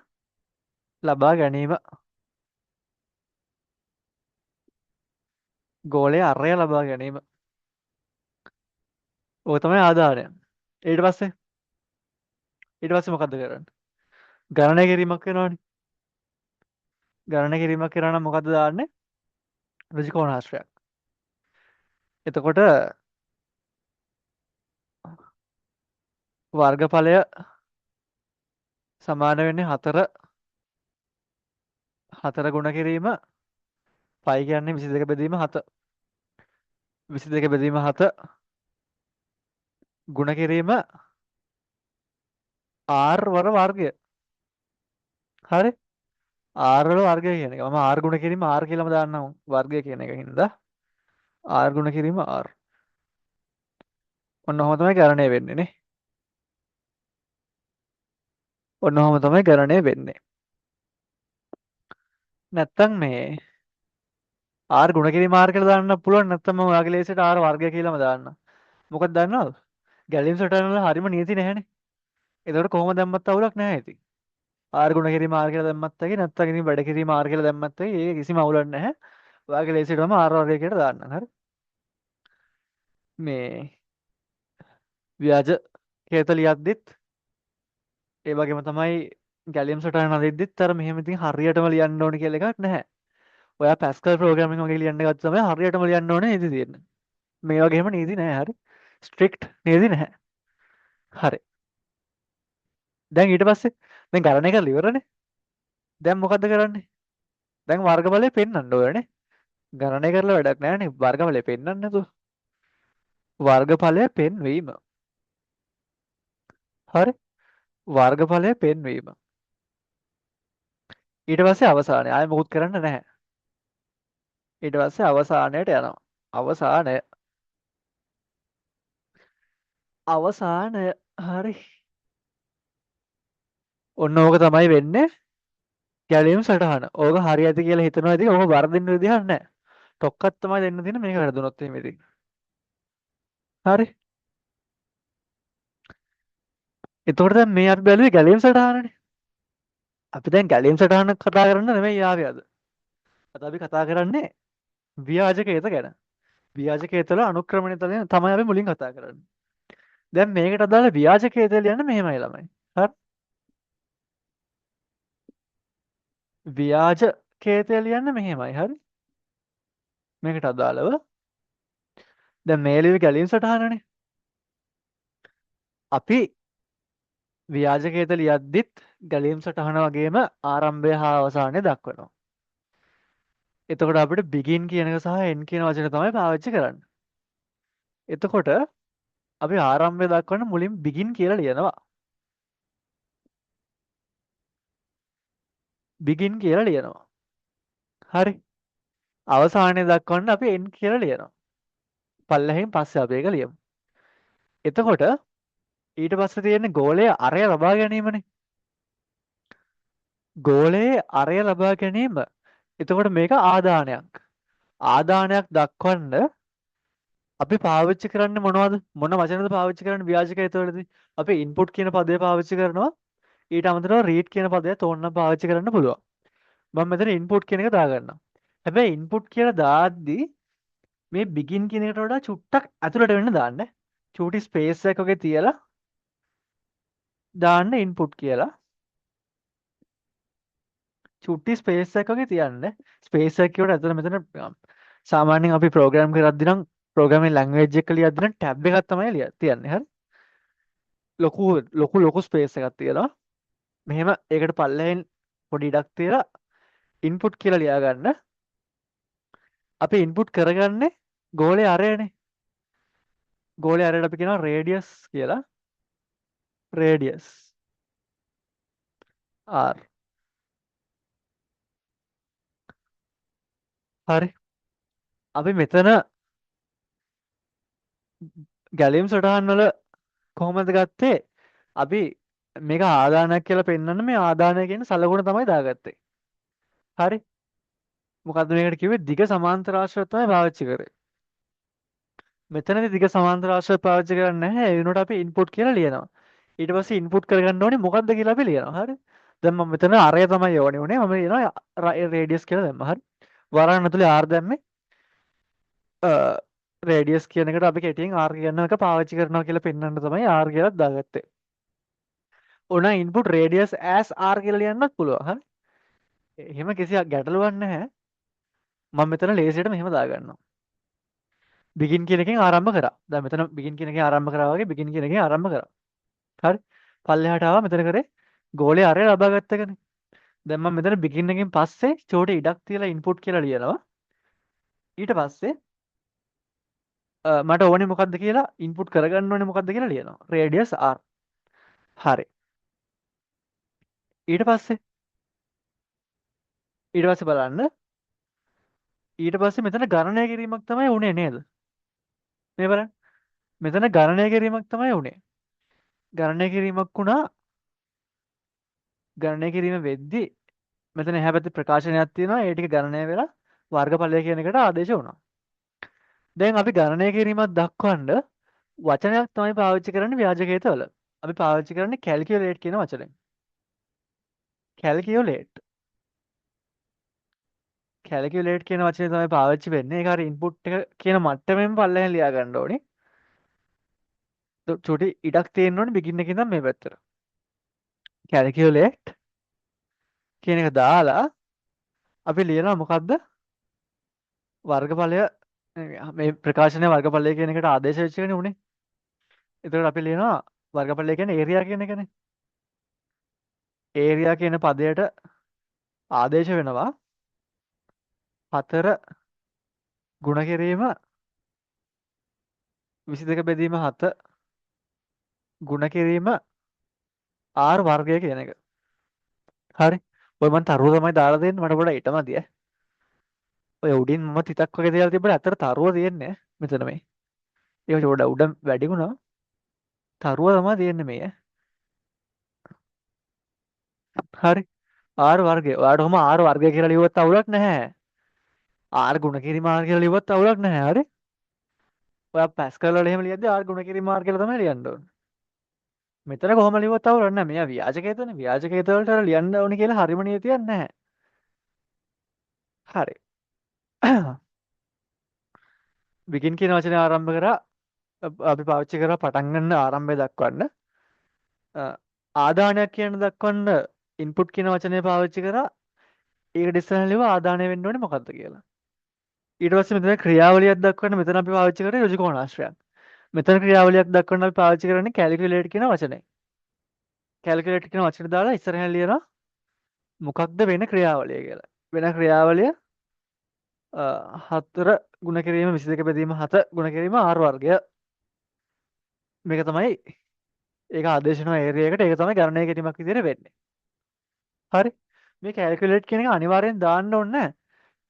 ලබා ගැනීම. ගෝලයේ අරය ලබා ගැනීම. ඕක තමයි ආදානය. ඊට පස්සේ මොකද්ද කරන්නේ? ගණනය කිරීමක් වෙනවනේ. ගණනය කිරීමක් කරා නම් මොකද්ද දාන්නේ? ඍජුකෝණාශ්‍රයක්. එතකොට වර්ගඵලය සමාන වෙන්නේ 4 ගුණ කිරීම පයි කියන්නේ 22 බෙදීම 7. 22 බෙදීම 7 ගුණ කිරීම r වර වර්ගය. හරි. r වල වර්ගය කියන එක. මම r ගුණ කිරීම r කියලාම දාන්නම් වර්ගය කියන එක හින්දා r ගුණ කිරීම r. ඔන්න ඔහොම තමයි ගණනය වෙන්නේ නේ. ඔන්න ඔහොම තමයි ගණනය වෙන්නේ. නැත්තම් මේ r ගුණ කිරීම r කියලා දාන්න පුළුවන්. නැත්තම් මම ඔයාගේ ලේසියට r වර්ගය කියලාම දාන්න. මොකද දන්නවද? ගැලීම් සටහන වල හරිම නියති නැහැනේ. ඒතකොට කොහොම දැම්මත් අවුලක් නැහැ ඉතින්. r ගුණ කිරීම r කියලා දැම්මත් ඇයි නැත්තම් ඉතින් වැඩ කිරීම r කියලා දැම්මත් ඇයි ඒක කිසිම අවුලක් නැහැ. ඔයාගේ ලේසියටම r වර්ගය කියලා දාන්න. හරි. මේ ව්‍යාජ කේත ලියද්දිත් ඒ වගේම තමයි ගැලියම් සටහන අදිද්දිත් අර මෙහෙම ඉතින් හරියටම ලියන්න ඕනේ කියලා එකක් නැහැ. ඔයා පැස්කල් ප්‍රෝග්‍රෑමින් වගේ ලියන්න ගත්ත තමයි හරියටම ලියන්න ඕනේ නේද තියෙන්නේ. මේ වගේම නීති නැහැ. හරි. ස්ට්‍රික්ට් නීති නැහැ. හරි. දැන් ඊට පස්සේ දැන් ගණනය කරලා ඉවරනේ. දැන් මොකද්ද කරන්නේ? දැන් වර්ගඵලය පෙන්වන්න ඕනේ. ගණනය කරලා වැඩක් නැහැ නේ. වර්ගඵලය පෙන්වන්න නේද? වර්ගඵලය පෙන්වීම. හරි. වර්ගඵලය පෙන්වීම. ඊට පස්සේ අවසානය. ආයෙ මොකුත් කරන්න නැහැ. ඊට පස්සේ අවසානයට යනවා. අවසානය. අවසානය. හරි. ඔන්න ඕක තමයි වෙන්නේ ගැලීම් සටහන. ඕක හරි ඇති කියලා හිතනවා ඉතින් ඕක වර්ධින්න විදිහක් නැහැ. ටොක්කක් තමයි දෙන්න තියෙන මේක වැරදුනොත් එහෙම ඉතින්. හරි. එතකොට දැන් මේ අපි බැලුවේ ගැලීම් සටහනනේ. අපි දැන් ගැලීම් සටහන කතා කරන්න නෙමෙයි ආවේ අද. අද අපි කතා කරන්නේ ව්‍යාජකේත ගැන. ව්‍යාජකේත වල අනුක්‍රමණිත තමයි අපි මුලින් කතා කරන්නේ. දැන් මේකට අදාළ ව්‍යාජකේත ලියන්න මෙහෙමයි ළමයි. හරි. ව්‍යාජකේත ලියන්න මෙහෙමයි. හරි. මේකට අදාළව දැන් මේ ලියුවේ ගැලීම් සටහනනේ. අපි ව්‍යාජකේත ලියද්දිත් ගැලීම් සටහන වගේම ආරම්භය හා අවසානය දක්වනවා. එතකොට අපිට begin කියන එක සහ end කියන වචන තමයි පාවිච්චි කරන්නේ. එතකොට අපි ආරම්භය දක්වන්න මුලින් begin කියලා ලියනවා. begin කියලා ලියනවා. හරි. අවසානය දක්වන්න අපි end කියලා ලියනවා. පල්ලෙහින් පස්සේ අපි ඒක ලියමු. එතකොට ඊට පස්සේ තියෙන්නේ ගෝලයේ අරය ලබා ගැනීමනේ. ගෝලයේ අරය ලබා ගැනීම. එතකොට මේක ආදානයක්. ආදානයක් දක්වන්න අපි පාවිච්චි කරන්නේ මොනවද? මොන වචනද පාවිච්චි කරන්නේ ව්‍යාජකයතවලදී? අපි input කියන පදේ පාවිච්චි කරනවා. ඊට අමතරව read කියන පදයට ඕනනම් පාවිච්චි කරන්න පුළුවන්. මම මෙතන input කියන එක දාගන්නවා. හැබැයි input කියලා දාද්දි මේ begin කියන එකට වඩා චුට්ටක් ඇතුළට වෙන්න දාන්න. චූටි ස්පේස් එකක් වගේ තියලා දාන්න input කියලා. චුට්ටි ස්පේස් එකක් වගේ තියන්න. ස්පේස් එකක් කියවට ඇත්තට මෙතන සාමාන්‍යයෙන් අපි ප්‍රෝග්‍රෑම් කරද්දී නම් ප්‍රෝග්‍රෑමින් ලැන්ග්වේජ් එක ලියද්දී නම් ටැබ් එකක් තමයි තියන්නේ. හරි. ලොකු ස්පේස් එකක් තියෙනවා. මෙහෙම ඒකට පල්ලෙහෙන් පොඩි ඉඩක් තියලා ඉන්පුට් කියලා ලියා ගන්න. අපි ඉන්පුට් කරගන්නේ ගෝලයේ අරයනේ. ගෝලයේ අරයට අපි කියනවා රේඩියස් කියලා. Radius R. හරි. අපි මෙතන ගැලීම් සටහන් වල කොහොමද ගත්තේ? අපි මේක ආදානයක් කියලා පෙන්වන්න මේ ආදානය කියන සලකුණ තමයි දාගත්තේ. හරි. මොකද්ද මේකට කිව්වේ? දිග සමාන්තර ආශ්‍රය තමයි පාවිච්චි කරේ. මෙතනදී දිග සමාන්තර ආශ්‍රය පාවිච්චි කරන්නේ නැහැ. ඒ වෙනුවට අපි ඉන්පුට් කියලා ලියනවා. ඊට පස්සේ ඉන්පුට් කරගන්න ඕනේ මොකද්ද කියලා අපි ලියනවා. හරි. දැන් මම මෙතන අරය තමයි යවන්නේ උනේ. මම ලියනවා රේඩියස් කියලා දැම්මා. හරි. වරන් ඇතුලේ R දැම්මේ. රේඩියස් කියන එකට අපි කෙටියෙන් R කියන එක පාවිච්චි කරනවා කියලා පෙන්වන්න තමයි R කියලා දාගත්තේ. ඕන ඉන්පුට් රේඩියස් as R කියලා ලියන්නත් පුළුවන්. හරි. එහෙම කිසි ගැටලුවක් නැහැ. මම මෙතන ලේසියට මෙහෙම දාගන්නවා. begin කියන එකෙන් ආරම්භ කරා. දැන් මෙතන begin කියන එකෙන් ආරම්භ කරා වගේ begin කියන එකෙන් ආරම්භ කරා. හරි. පල්ලෙහාට ආවා මෙතන කරේ ගෝලයේ අරය ලබා ගත්ත එකනේ. දැන් මම මෙතන begin එකෙන් පස්සේ චෝටි ඉඩක් තියලා input කියලා ලියනවා. ඊට පස්සේ මට ඕනේ මොකද්ද කියලා input කරගන්න ඕනේ මොකද්ද කියලා ලියනවා. radius r. හරි. ඊට පස්සේ බලන්න. ඊට පස්සේ මෙතන ගණනය කිරීමක් තමයි උනේ නේද? මේ බලන්න. මෙතන ගණනය කිරීමක් තමයි උනේ. ගණනය කිරීමක් වුණා. ගණනය කිරීම වෙද්දී මෙතන එහා පැත්තේ ප්‍රකාශනයක් තියෙනවා. ඒ ටික ගණනය වෙලා වර්ගඵලය කියන එකට ආදේශ වුණා. දැන් අපි ගණනය කිරීමක් දක්වන්න වචනයක් තමයි පාවිච්චි කරන්නේ ව්‍යාජකේතවල. අපි පාවිච්චි කරන්නේ calculate කියන වචනය. calculate කියන වචනේ තමයි පාවිච්චි වෙන්නේ. ඒක හරි input එක කියන මට්ටමෙන් පල්ලෙහෙන් ලියා ගන්න ඕනේ. චුටි ඉඩක් තියෙන්න ඕනේ begin එකේ ඉඳන් මේ පැත්තට. calculate කියන එක දාලා අපි ලියනවා මොකද්ද? වර්ගඵලය මේ ප්‍රකාශනයේ වර්ගඵලය කියන එකට ආදේශ වෙච්ච එකනේ උනේ. එතකොට අපි ලියනවා වර්ගඵලය කියන්නේ area කියන එකනේ. area කියන පදයට ආදේශ වෙනවා 4 ගුණ කිරීම 22 බෙදීම 7 ගුණ කිරීම r වර්ගය කියන එක. හරි. ඔය මම තරුව තමයි දාලා දෙන්නේ මට පොඩ්ඩක් ඊටමදි ඈ. ඔය උඩින් මම තිතක් වගේ දේවල් තිබ්බට අතර තරුව තියෙන්නේ මෙතන මේ. ඒක පොඩ්ඩක් උඩ වැඩි වුණා. තරුව තමයි තියෙන්නේ මේ ඈ. හරි. r වර්ගය. ඔයාලට කොහොම r වර්ගය කියලා ලියුවත් අවුලක් නැහැ. r ගුණ කිරීම r කියලා ලියුවත් අවුලක් නැහැ. හරි. ඔයා පැස්කල් වල එහෙම ලියද්දි r ගුණ කිරීම r කියලා තමයි ලියන්න ඕනේ. මෙතන කොහොම ලියුවත් අවුලක් නැහැ. මෙයා ව්‍යාජකේතනේ. ව්‍යාජකේත වලට අර ලියන්න ඕනේ කියලා හරිම නියතියක් නැහැ. හරි. begin කියන වචනේ ආරම්භ කරා අපි පාවිච්චි කරා පටන් ගන්න ආරම්භය දක්වන්න. ආදානයක් කියන දක්වන්න input කියන වචනේ පාවිච්චි කරා. ඒකට ඉස්සරහ ලියුවා ආදානය වෙන්න ඕනේ මොකද්ද කියලා. ඊට පස්සේ මෙතන ක්‍රියාවලියක් දක්වන්න මෙතන අපි පාවිච්චි කරේ ඍජු කෝණාශ්‍රයක්. මෙතන ක්‍රියාවලියක් දක්වන්න අපි පාවිච්චි කරන්නේ calculate කියන වචනේ. calculate කියන වචනේ දාලා ඉස්සරහින් ලියනවා මොකක්ද වෙන ක්‍රියාවලිය කියලා. වෙන ක්‍රියාවලිය 4 ගුණ කිරීම 22 බෙදීම 7 ගුණ කිරීම r වර්ගය. මේක තමයි ඒක ආදේශ කරන ඒරියා එකට ඒක තමයි ගණනය කිරීමක් විදිහට වෙන්නේ. හරි. මේ calculate කියන එක අනිවාර්යෙන් දාන්න ඕනේ.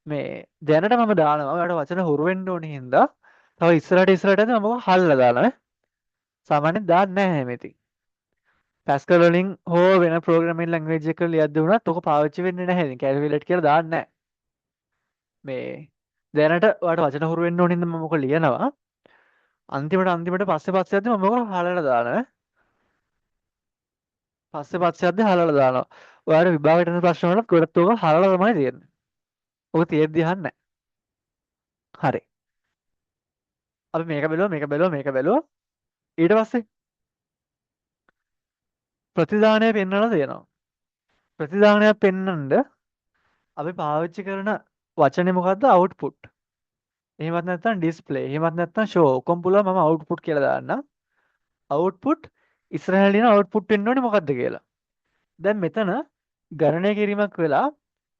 මේ දැනට මම දානවා. ඔයාලට වචන හුරු වෙන්න ඕනේ හින්දා තව ඉස්සරහට යද්දී මම හල්ලා දානවා. සාමාන්‍යයෙන් දාන්නේ නැහැ එහෙම ඉතින්. Pascal වලින් හෝ වෙන programming language එකක ලියද්දී වුණත් ඔක පාවිච්චි වෙන්නේ නැහැ. ඉතින් calculate කියලා දාන්නේ නැහැ. මේ දැනට ඔයාලට වචන හුරු වෙන්න ඕනේ හින්දා මම ඔක ලියනවා. අන්තිමට පස්සේ යද්දී මම ඔක හලලා දානවා. පස්සේ යද්දී හලලා දානවා. ඔයාලට විභාගයට එන ප්‍රශ්න වලත් ගොඩක් ඔක හලලා තමයි තියෙන්නේ. ඔක තියෙද්දි අහන්නේ නැහැ. හරි. අපි මේක බැලුවා. ඊට පස්සේ ප්‍රතිදානය පෙන්වලා තියෙනවා. ප්‍රතිදානයක් පෙන්වන්න අපි පාවිච්චි කරන වචනේ මොකද්ද? output. එහෙමත් නැත්නම් display. එහෙමත් නැත්නම් show. ඔක්කොම පුළුවන් මම output කියලා දාන්න. output ඉස්සරහට ලියන output වෙන්න ඕනේ මොකද්ද කියලා. දැන් මෙතන ගණනය කිරීමක් වෙලා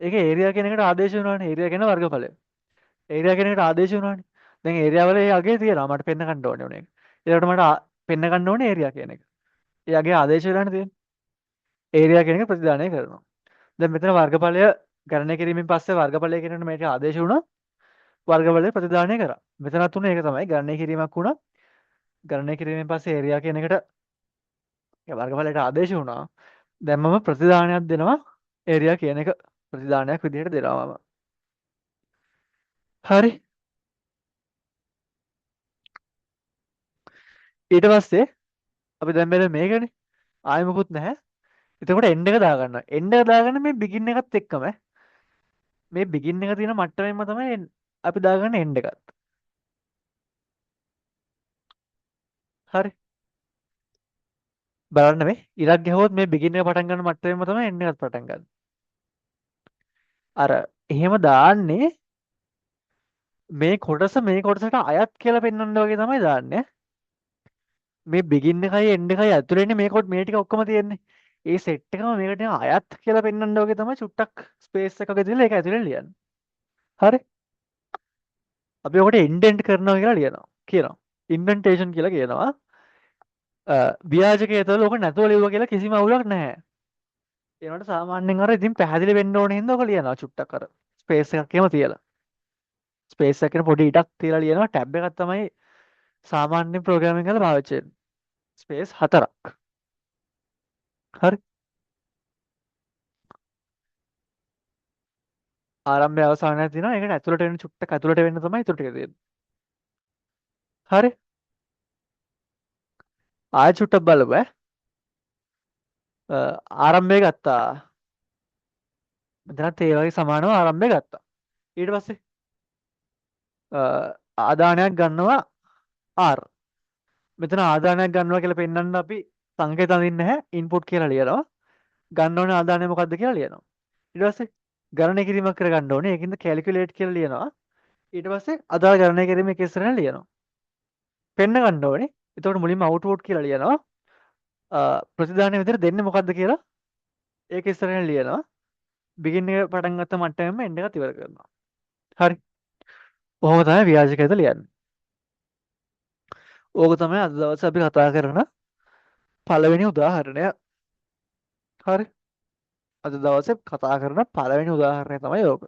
ඒක area කියන එකට ආදේශ වෙනවානේ. area කියන වර්ගඵලය. area කියන එකට ආදේශ වෙනවානේ. දැන් area වල ඒ අගේ තියෙනවා. මට පෙන්න ගන්න ඕනේ උනේ. ඒකට මට පෙන්න ගන්න ඕනේ area කියන එක. ඒ අගේ ආදේශ වෙලානේ තියෙන්නේ. area කියන එක ප්‍රතිදානය කරනවා. දැන් මෙතන වර්ගඵලය ගණනය කිරීමෙන් පස්සේ වර්ගඵලය කියන එකට මේක ආදේශ වුණා. වර්ගඵලය ප්‍රතිදානය කරා. මෙතනත් උනේ ඒක තමයි. ගණනය කිරීමක් වුණා. ගණනය කිරීමෙන් පස්සේ area කියන එකට වර්ගඵලයට ආදේශ වුණා. දැන් මම ප්‍රතිදානයක් දෙනවා area කියන එක ප්‍රතිදානයක් විදිහට දෙනවා මම. හරි. ඊට පස්සේ අපි දැන් මෙතන මේකනේ ආයෙ මොකුත් නැහැ. එතකොට end එක දාගන්නවා. end එක දාගන්න මේ begin එකත් එක්කම මේ begin එක තියෙන මට්ටමෙන්ම තමයි අපි දාගන්න end එකත්. හරි. බලන්න මේ ඉරක් ගැහුවොත් මේ begin එක පටන් ගන්න මට්ටමෙන්ම තමයි end එකත් පටන් ගන්න. අර එහෙම දාන්නේ මේ කොටස මේ කොටසට අයත් කියලා පෙන්වන්න වගේ තමයි දාන්නේ. මේ begin එකයි end එකයි ඇතුළේනේ මේ ටික ඔක්කොම තියෙන්නේ. ඒ සෙට් එකම මේකට අයත් කියලා පෙන්වන්න වගේ තමයි චුට්ටක් ස්පේස් එකක දාලා ඒක ඇතුලේ ලියන්නේ. හරි. අපි ඔකට ඉන්ඩෙන්ට් කරනවා කියලා ලියනවා. කියනවා. ඉන්ඩෙන්ටේෂන් කියලා කියනවා. ව්‍යාජකයේ ඇතුළේ ඔක නැතුව ලියුවා කියලා කිසිම අවුලක් නැහැ. ඒනට සාමාන්‍යයෙන් අර ඉතින් පැහැදිලි වෙන්න ඕනේ හින්දා ඔක ලියනවා චුට්ටක් අර ස්පේස් එකක් එහෙම තියලා. ස්පේස් එකකට පොඩි ඉඩක් තියලා ලියනවා. ටැබ් එකක් තමයි සාමාන්‍ය ප්‍රෝග්‍රෑමින් වල පාවිච්චි වෙන්නේ. ස්පේස් 4ක්. හරි. ආරම්භය අවසානයක් තියෙනවා. ඒකට ඇතුළට වෙන චුට්ටක් ඇතුළට වෙන්න තමයි ඊටු ටික තියෙන්නේ. හරි. ආයෙ චුට්ටක් බලමු ඈ. ආරම්භය ගත්තා. මෙතනත් ඒ වගේ සමානව ආරම්භය ගත්තා. ඊට පස්සේ ආදානයක් ගන්නවා R. මෙතන ආදානයක් ගන්නවා කියලා පෙන්වන්න අපි සංකේත අඳින්නේ නැහැ. ඉන්පුට් කියලා ලියනවා. ගන්න ඕනේ ආදානය මොකද්ද කියලා ලියනවා. ඊට පස්සේ ගණනය කිරීමක් කරගන්න ඕනේ. ඒකින්ද කැල්කියුලේට් කියලා ලියනවා. ඊට පස්සේ අදාළ ගණනය කිරීම එක ඉස්සරහට ලියනවා. පෙන්න ගන්න ඕනේ. එතකොට මුලින්ම output කියලා ලියනවා. ප්‍රතිදානය විතර දෙන්නේ මොකද්ද කියලා ඒක ඉස්සරහින් ලියනවා. begin එක පටන් ගත්ත මට්ටමෙම end එකත් ඉවර කරනවා. හරි. කොහොම තමයි ව්‍යාජකයද ලියන්නේ. ඕක තමයි අද දවසේ අපි කතා කරන පළවෙනි උදාහරණය. හරි. අද දවසේ කතා කරන පළවෙනි උදාහරණය තමයි ඕක.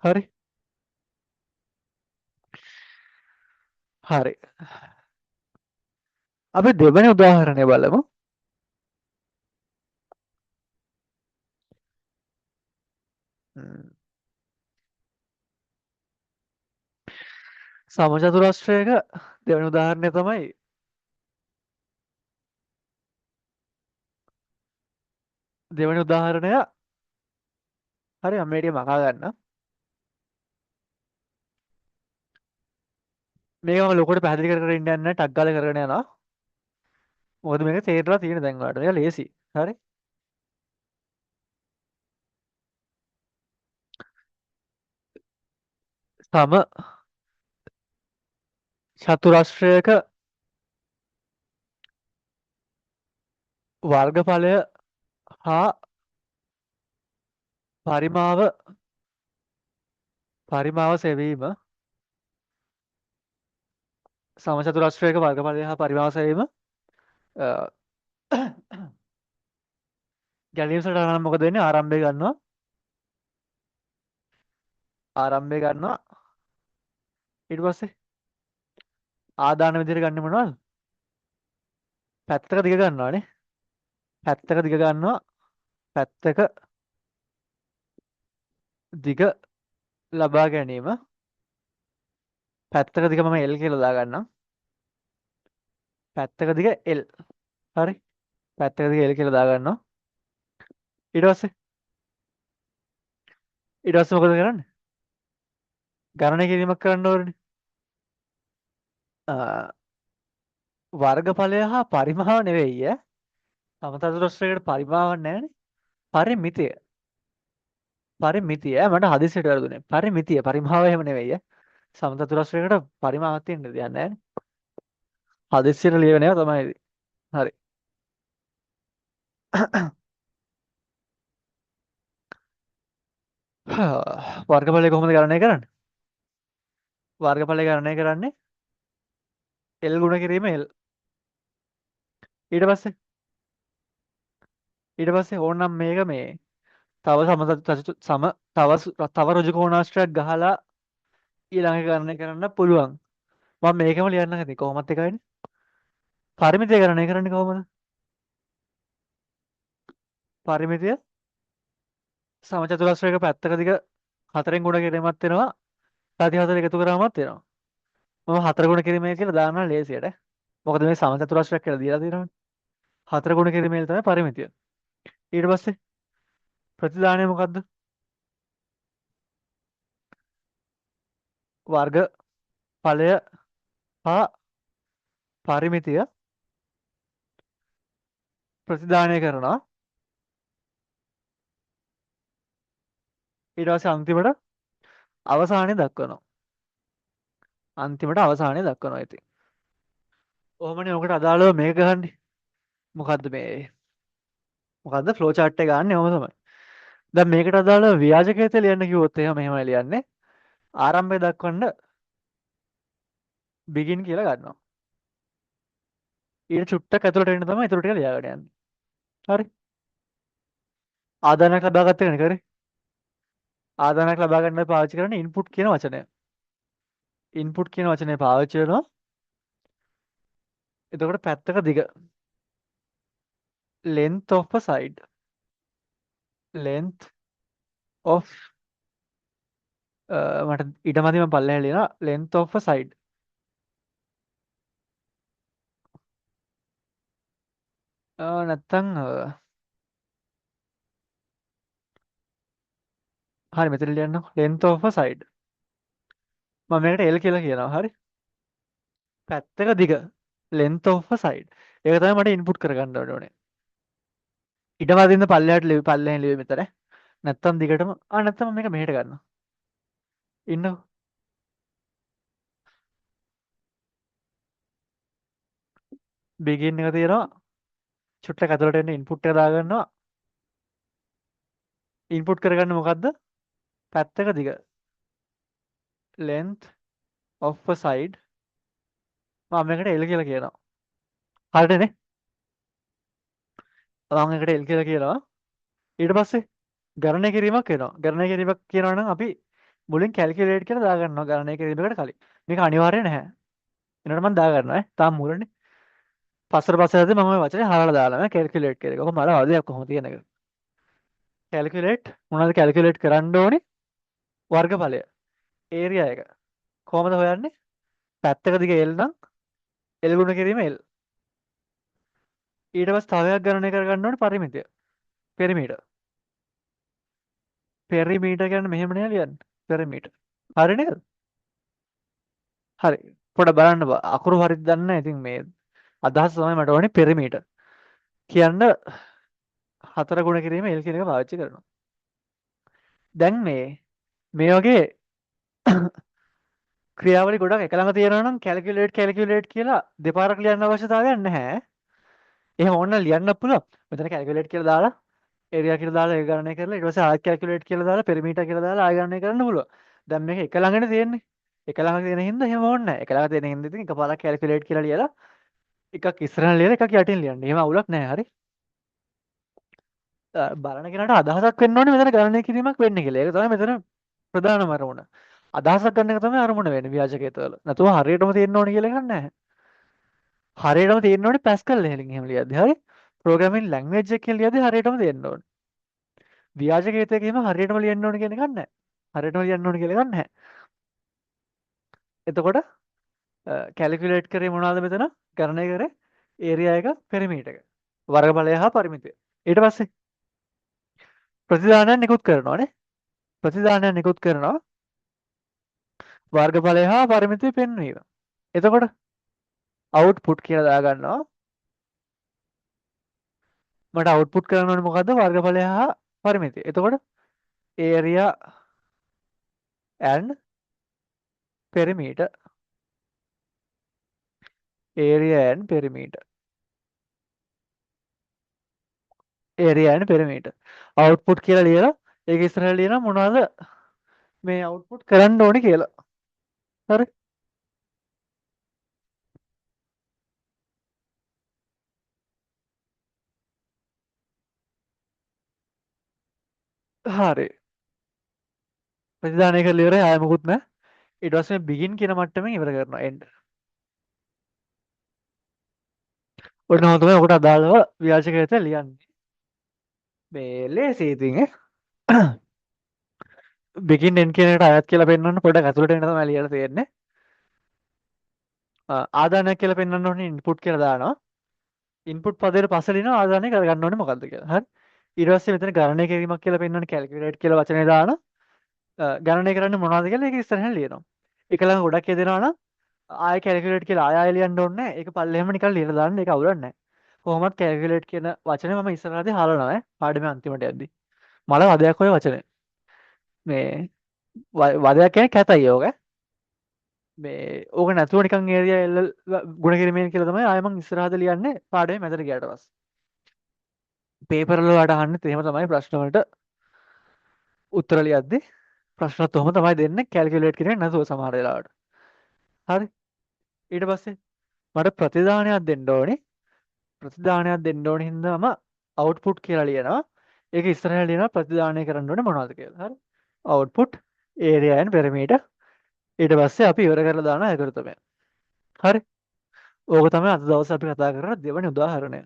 හරි. හරි. අපි දෙවෙනි උදාහරණය බලමු. සමචතුරස්‍රයක දෙවෙනි උදාහරණය තමයි දෙවෙනි උදාහරණය. හරි මම මේ ටික මකා ගන්න. මේක මම ලොකුට පැහැදිලි කර කර ඉන්න යන්නේ නැහැ. ටක් ගාලා කරගෙන යනවා. මොකද මේක තේරෙලා තියෙන දැන් ඔයාලට. ඒක ලේසි. හරි. සම චතුරස්‍රයක වර්ගඵලය හා පරිමාව සෙවීම සමචතුරස්‍රයක වර්ගඵලය හා පරිමාව සෙවීම ගැලීම් සටහන මොකද වෙන්නේ? ආරම්භය ගන්නවා. ඊට පස්සේ ආදාන විදිහට ගන්න මොනවද? පැත්තක දිග ගන්නවානේ. පැත්තක දිග ගන්නවා. පැත්තක දිග ලබා ගැනීම. පැත්තක දිග මම L කියලා දාගන්නම්. පැත්තක දිග L. හරි. පැත්තක දිග L කියලා දාගන්නවා. ඊට පස්සේ මොකද කරන්නේ? ගණනය කිරීමක් කරන්න ඕනේ. වර්ගඵලය හා පරිමාව නෙවෙයි ඈ. සමචතුරස්‍රයකට පරිමාවක් නැහැනේ. පරිමිතය. පරිමිතිය මට හදිසියට වැරදුනේ. පරිමිතිය පරිමාව එහෙම නෙවෙයි ඈ. සමචතුරස්‍රයකට පරිමාවක් තියෙන්න දෙයක් නැහැ නේ. හදිසියට ලියවෙන ඒවා තමයි. හරි. වර්ගඵලය කොහොමද ගණනය කරන්නේ? වර්ගඵලය ගණනය කරන්නේ L ගුණ කිරීම L. ඊට පස්සේ ඕනනම් මේක මේ තව තව ඍජු කෝණාශ්‍රයක් ගහලා ඊළඟ ගණනය කරන්න පුළුවන්. මම මේකම ලියන්න හැදී කොහොමත් එකයිනේ. පරිමිතිය ගණනය කරන්නේ කොහොමද? පරිමිතිය සමචතුරස්‍රයක පැත්තක දිග 4න් ගුණ කිරීමක් වෙනවා. පැති 4 එකතු කරාමත් වෙනවා. මම 4 ගුණ කිරීමයි කියලා දානවා ලේසියට. මොකද මේ සමචතුරස්‍රයක් කියලා දීලා තියෙනවනේ. 4 ගුණ කිරීමේ තමයි පරිමිතිය. ඊට පස්සේ ප්‍රතිදානය මොකද්ද? වර්ග ඵලය හා පරිමිතිය ප්‍රතිදානය කරනවා. ඊට පස්සේ අන්තිමට අවසානය දක්වනවා ඉතින්. ඔහොමනේ ඔකට අදාළව මේක ගහන්නේ. මොකද්ද ෆ්ලෝ chart එක ගන්න ඕම තමයි. දැන් මේකට අදාළව ව්‍යාජකයත ලියන්න කිව්වොත් එහෙම මෙහෙමයි ලියන්නේ. ආරම්භය දක්වන්න begin කියලා ගන්නවා. ඊට චුට්ටක් ඇතුළට එන්න තමයි ඊටු ටික ලියාගෙන යන්නේ. හරි. ආදානයක් ලබාගත්ත එකනේ කරේ. ආදානයක් ලබා ගන්න පාවිච්චි කරන්නේ input කියන වචනය. input කියන වචනේ පාවිච්චි කරනවා. එතකොට පැත්තක දිග length of a side length of මට ඊට මදි මම පල්ලෙහා ලියනවා length of a side නැත්තම් හරි මෙතන ලියන්න length of a side මම මේකට L කියලා කියනවා හරි පැත්තක දිග length of a side ඒක තමයි මට input කරගන්න ඕනේ ඊට මදින්ද පල්ලෙහෙන් ලියුවේ මෙතන නැත්තම් දිගටම නැත්තම් මේක මෙහෙට ගන්නවා ඉන්නකො begin එක තියෙනවා චුට්ටක් ඇතුළට එන්න input එක දාගන්නවා input කරගන්න මොකද්ද පැත්තක දිග length of a side මම මේකට L කියලා කියනවා හරිනේ මම මේකට L කියලා කියනවා ඊට පස්සේ ගණනය කිරීමක් වෙනවා ගණනය කිරීමක් කියනවා නම් අපි මුලින් කැල්කියුලේට් කියලා දාගන්නවා ගණනය කිරීමකට කලින් මේක අනිවාර්ය නැහැ එනකොට මම දාගන්නවා තාම මුලනේ පස්සට මම ওই වචනේ හරලා දාලා කැල්කියුලේට් කියලා. කොහොම මල වදයක් කොහොම තියෙන එක. කැල්කියුලේට් මොනවද කැල්කියුලේට් කරන්න ඕනේ? වර්ගඵලය. ඒරියා එක. කොහොමද හොයන්නේ? පැත්තක දිග L නම් L ගුණ කිරීම L. ඊට පස්සේ තව එකක් ගණනය කරගන්න ඕනේ පරිමිතිය. පෙරිමීටර්. පෙරිමීටර් කියන්නේ මෙහෙම නේ ලියන්නේ. පෙරිමීටර්. හරි නේද? හරි. පොඩ්ඩක් බලන්න අකුරු හරියට දන්නේ නැහැ. ඉතින් මේ අදහස තමයි මට ඕනේ පෙරිමීටර්. කියන්න 4 ගුණ කිරීම L කියන එක පාවිච්චි කරනවා. දැන් මේ වගේ ක්‍රියාවලි ගොඩක් එක ළඟ තියෙනවා නම් කැල්කියුලේට් කියලා දෙපාරක් ලියන්න අවශ්‍යතාවයක් නැහැ. එහෙම ඕනනම් ලියන්න පුළුවන්. මෙතන කැල්කියුලේට් කියලා දාලා ඒරියා කියලා දාලා ඒක ගණනය කරලා ඊට පස්සේ ආයෙත් කැල්කියුලේට් කියලා දාලා පෙරිමීටර් කියලා දාලා ආයෙ ගණනය කරන්න පුළුවන්. දැන් මේක එක ළඟනේ තියෙන්නේ. එක ළඟ තියෙන හින්දා එහෙම ඕනේ නැහැ. එක ළඟ තියෙන හින්දා ඉතින් එකපාරක් කැල්කියුලේට් කියලා ලියලා එකක් ඉස්සරහට ලියලා එකක් යටින් ලියන්න. එහෙම අවුලක් නැහැ. හරි. බලන කෙනාට අදහසක් වෙන්න ඕනේ මෙතන ගණනය කිරීමක් වෙන්නේ කියලා. ඒක තමයි මෙතන ප්‍රධානම අරමුණ. අදහසක් ගන්න එක තමයි අරමුණ වෙන්නේ ව්‍යාජකයතවල. නැතුව හරියටම තියෙන්න ඕනේ කියලා එකක් නැහැ. හරියටම තියෙන්න ඕනේ පැස්කල් එහෙලින් එහෙම ලියද්දි. හරි. ප්‍රෝග්‍රෑමින් ලැන්ග්වේජ් එකකින් ලියද්දි හරියටම තියෙන්න ඕනේ. ව්‍යාජකයතකීම හරියටම ලියන්න ඕනේ කියන එකක් නැහැ. හරියටම ලියන්න ඕනේ කියලා එකක් නැහැ. එතකොට කැල්කියුලේට් කරේ මොනවද මෙතන? ගණනය කරේ ඒරියා එක පෙරිමීටර් එක. වර්ගඵලය හා පරිමිතිය. ඊට පස්සේ ප්‍රතිදානයක් නිකුත් කරනවානේ. ප්‍රතිදානයක් නිකුත් කරනවා වර්ගඵලය හා පරිමිතිය පෙන්වීම. එතකොට අවුට්පුට් කියලා දාගන්නවා. මට අවුට්පුට් කරන්න ඕනේ මොකද්ද? වර්ගඵලය හා පරිමිතිය. එතකොට area and perimeter. Area and perimeter. Area and perimeter. output කියලා ලියලා ඒක ඉස්සරහට ලියනවා මොනවද මේ output කරන්න ඕනේ කියලා. හරි. හරි. ප්‍රතිදානය කරලා ඉවරයි ආයෙ මොකුත් නැහැ. ඊට පස්සේ begin කියන මට්ටමින් ඉවර කරනවා end. ඔන්න ඔහොම තමයි ඔකට අදාළව ව්‍යාජකයට ලියන්නේ. මේ ලේසි ඉතින් begin end කියන එකට අයත් කියලා පෙන්වන්න පොඩ්ඩක් අතුලට එන්න තමයි ලියලා තියෙන්නේ. ආදානයක් කියලා පෙන්වන්න ඕනේ input කියලා දානවා. input පදයට පස්සේ ලියනවා ආදානය කරගන්න ඕනේ මොකද්ද කියලා. හරි. ඊට පස්සේ මෙතන ගණනය කිරීමක් කියලා පෙන්වන්නේ calculate කියලා වචනේ දානවා. ගණනය කරන්නේ මොනවද කියලා ඒක ඉස්සරහින් ලියනවා. ඒක ළඟ ගොඩක් යදෙනවා නම් ආයෙ calculate කියලා ආයෙ ලියන්න ඕනේ නැහැ. ඒක පල්ලෙහෙම නිකන් ලියලා දාන්න ඒක අවුලක් නැහැ. කොහොමත් calculate කියන වචනේ මම ඉස්සරහදී හලනවා පාඩමේ අන්තිමට යද්දි. මල වදයක් ඔය වචනේ. මේ වදයක් කියන්නේ කැතයි ඕක. මේ ඕක නැතුව නිකන් ඒරියා එල් ගුණ කිරීමෙන් කියලා තමයි ආයෙ මම ඉස්සරහද ලියන්නේ පාඩමේ මැදට ගියාට පස්සේ. පේපර් වල වලට අහන්නෙත් එහෙම තමයි ප්‍රශ්න වලට උත්තර ලියද්දි ප්‍රශ්නත් ඔහොම තමයි දෙන්නේ කැල්කියුලේට් කිරීමෙන් නැතුව සමහර වෙලාවට. හරි. ඊට පස්සේ මට ප්‍රතිදානයක් දෙන්න ඕනේ. ප්‍රතිදානයක් දෙන්න ඕනේ හින්දා මම output කියලා ලියනවා. ඒක ඉස්සරහට ලියනවා ප්‍රතිදානය කරන්න ඕනේ මොනවද කියලා. හරි. output area and perimeter. ඊට පස්සේ අපි ඉවර කරලා දානවා algorithm එක. හරි. ඕක තමයි අද දවසේ අපි කතා කරන දෙවෙනි උදාහරණය.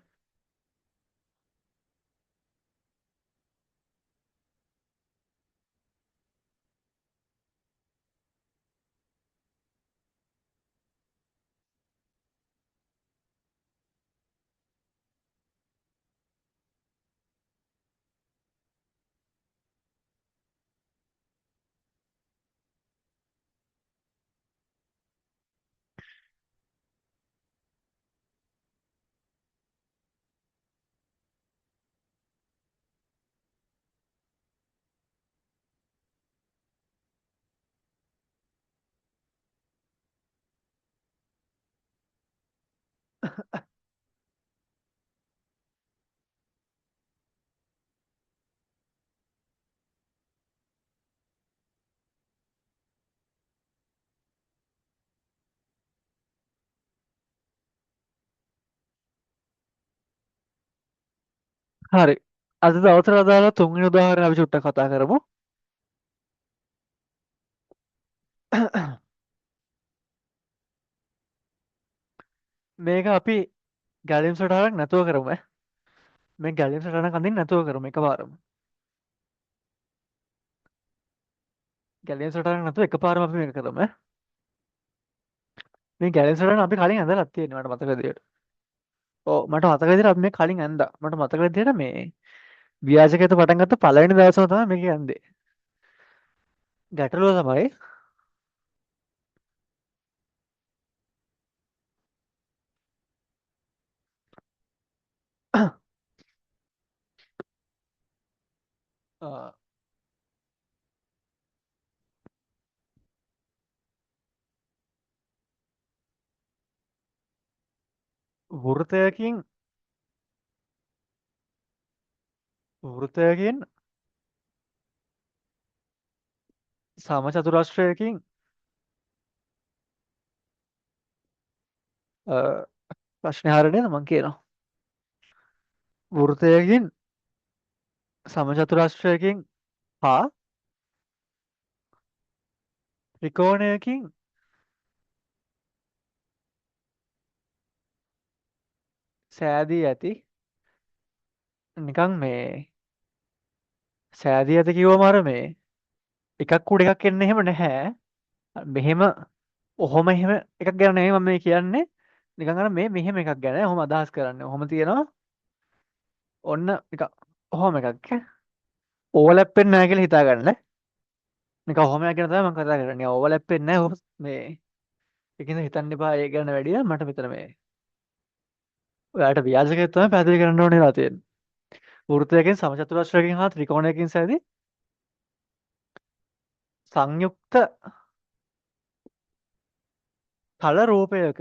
හරි. අද දවසට අදාළ තුන්වෙනි උදාහරණය අපි චුට්ටක් කතා කරමු. මේක අපි ගැලීම් සටහනක් නැතුව කරමු. මේ ගැලීම් සටහනක් අඳින්න නැතුව කරමු එකපාරම. ගැලීම් සටහනක් නැතුව එකපාරම අපි මේක කරමු. මේ ගැලීම් සටහන අපි කලින් ඇඳලා තියෙනවා මට මතක විදියට. ඔව් මට මතක විදියට අපි මේ කලින් ඇඳා. මට මතක විදියට මේ ව්‍යාජකයට පටන් ගත්ත පළවෙනි දවසම තමයි මේක ඇඳේ. ගැටලුව තමයි වෘතයකින් වෘතයකින් සමචතුරස්‍රයකින් ප්‍රශ්න හරියටද මම කියනවා. වෘතයකින් සමචතුරස්‍රයකින් හා ත්‍රිකෝණයකින් සෑදී ඇති නිකන් මේ සෑදී ඇති කිව්වම අර මේ එකක් උඩ එකක් එන්න එහෙම නැහැ. මෙහෙම ඔහොම එහෙම එකක් ගැන නෙමෙයි මම මේ කියන්නේ. නිකන් අර මේ මෙහෙම එකක් ගැන ඔහොම අදහස් කරන්නේ. ඔහොම තියෙනවා. ඔන්න නිකන් ඔහොම එකක්. ඕවර්ලැප් වෙන්නේ නැහැ කියලා හිතාගන්න. නිකන් ඔහොම එකක් ගැන තමයි මම කතා කරන්නේ. ඕවර්ලැප් වෙන්නේ නැහැ. ඔහොම මේ ඒකින්ද හිතන්න එපා ඒ ගැන වැඩිය මට මෙතන මේ ඔයාලට ව්‍යාජකයක් තමයි පැහැදිලි කරන්න ඕනේ වෙලා තියෙන්නේ. වෘත්තයකින් සමචතුරස්‍රයකින් හා ත්‍රිකෝණයකින් සෑදී සංයුක්ත තල රූපයක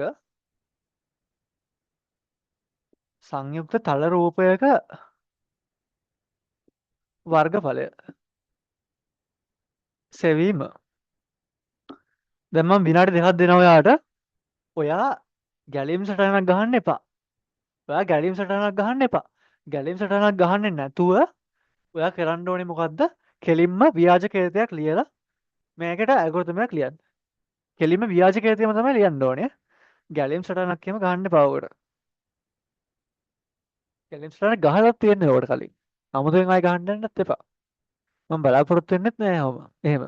සංයුක්ත තල රූපයක වර්ගඵලය සෙවීම. දැන් මම විනාඩි දෙකක් දෙනවා ඔයාට. ඔයා ගැලීම් සටහනක් ගහන්න එපා. ඔයා ගැලීම් සටහනක් ගහන්න එපා. ගැලීම් සටහනක් ගහන්නේ නැතුව ඔයා කරන්න ඕනේ මොකද්ද? කෙලින්ම ව්‍යාජකේතයක් ලියලා මේකට ඇල්ගොරිතමයක් ලියන්න. කෙලින්ම ව්‍යාජකේතයම තමයි ලියන්න ඕනේ. ගැලීම් සටහනක් එහෙම ගහන්න එපා ඔකට. ගැලීම් සටහනක් ගහලා තියෙන්නේ ඔකට කලින්. 아무තෙන් ආයෙ ගහන්න යන්නත් එපා. මම බලාපොරොත්තු වෙන්නෙත් නෑ ඔහොම. එහෙම.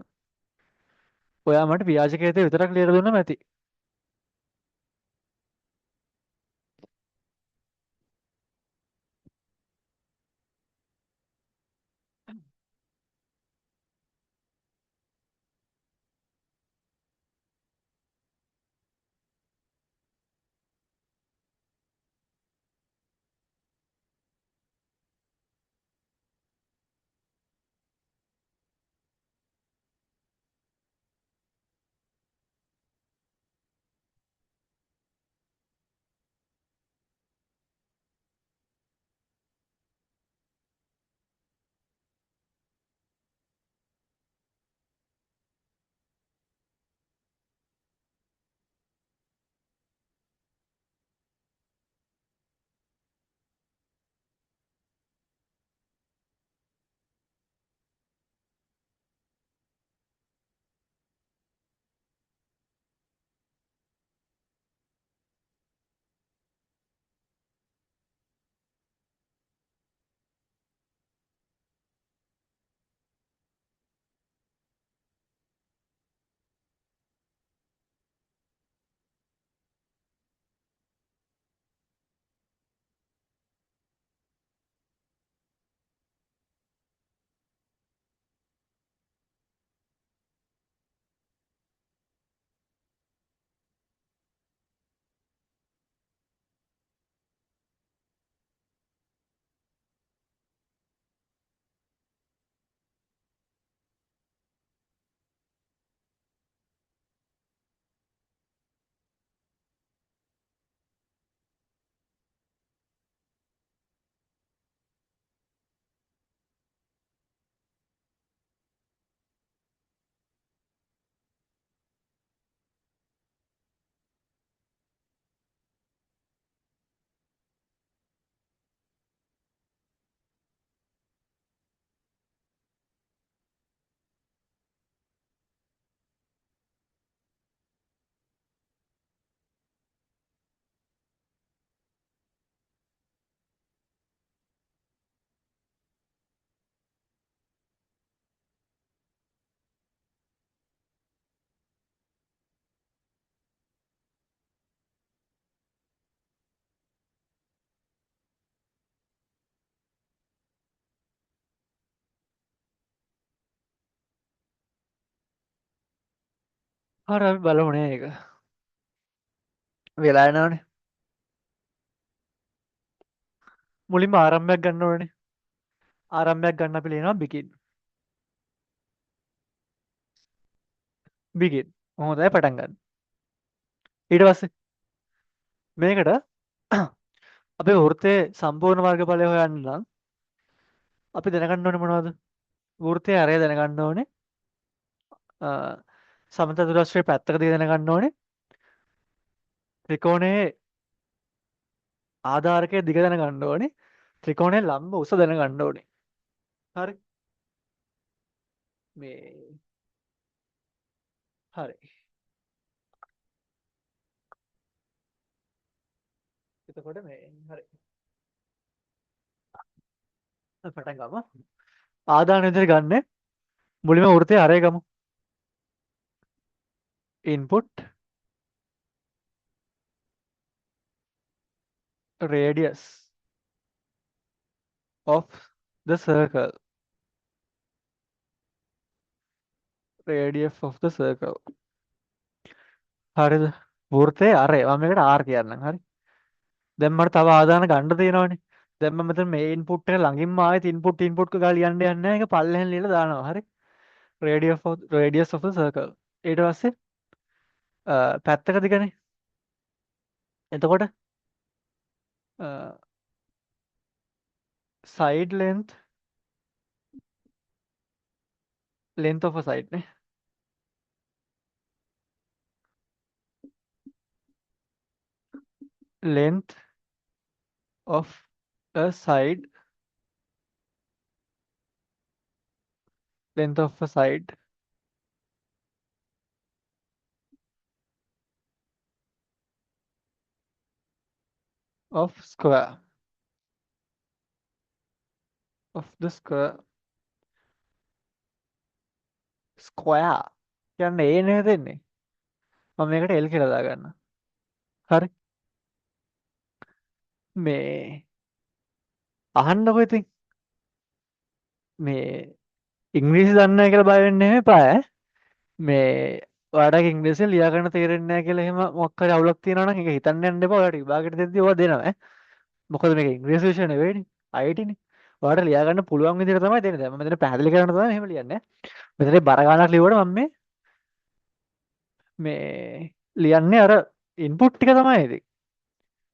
ඔයා මට ව්‍යාජකේතය විතරක් ලියලා දුන්නම ඇති. හරි අපි බලමු නේ ඒක. වෙලා යනවනේ. මුලින්ම ආරම්භයක් ගන්න ඕනේ. ආරම්භයක් ගන්න අපි ලියනවා begin. begin. කොහොමද පටන් ගන්න. ඊට පස්සේ මේකට අපේ වෘත්තයේ සම්පූර්ණ වර්ගඵලය හොයන්න නම් අපි දැනගන්න ඕනේ මොනවද? වෘත්තයේ අරය දැනගන්න ඕනේ. සමචතුරස්‍රයේ පැත්තක දිග දැනගන්න ඕනේ. ත්‍රිකෝණයේ ආධාරකයේ දිග දැනගන්න ඕනේ. ත්‍රිකෝණයේ ලම්බ උස දැනගන්න ඕනේ. හරි. මේ හරි. එතකොට මේ හරි. අපි පටන් ගමු. ආදාන විදිහට ගන්න. මුලින්ම වෘත්තයේ අරය ගමු. input radius of the circle. radius of the circle. හරිද? වෘත්තයේ අරය. මම මේකට r කියන්නම්. හරි. දැන් මට තව ආදාන ගන්න තියෙනවනේ. දැන් මම මෙතන මේ ඉන්පුට් එක ළඟින්ම ආයෙත් ඉන්පුට් එක ගාලා ලියන්න යන්නේ නැහැ. ඒක පල්ලෙහෙන් ලියලා දානවා. හරි. radius of the circle. ඊට පස්සේ පැත්තක දිගනේ. එතකොට side length of a side නේ. length of a side length of a side of square of the square කියන්නේ A නේද දෙන්නේ. මම මේකට L කියලා දාගන්න. හරි. මේ අහන්නකො ඉතින් මේ ඉංග්‍රීසි දන්නේ නැහැ කියලා බය වෙන්න එපා ඈ. මේ ඔයාලට ඉංග්‍රීසියෙන් ලියා ගන්න තේරෙන්නේ නැහැ කියලා එහෙම මොකක් හරි අවුලක් තියෙනවා නම් ඒක හිතන්න යන්න එපා. ඔයාලට විභාගෙට දෙද්දි ඕවා දෙනවා ඈ. මොකද මේක ඉංග්‍රීසි විෂය නෙවෙයිනේ. IIT නේ. ඔයාලට ලියා ගන්න පුළුවන් විදිහට තමයි දෙන්නේ. දැන් මම මෙතන පැහැදිලි කරන්න තමයි මෙහෙම ලියන්නේ. මෙතන බර ගානක් ලියුවට මම මේ ලියන්නේ අර ඉන්පුට් ටික තමයි ඉතින්.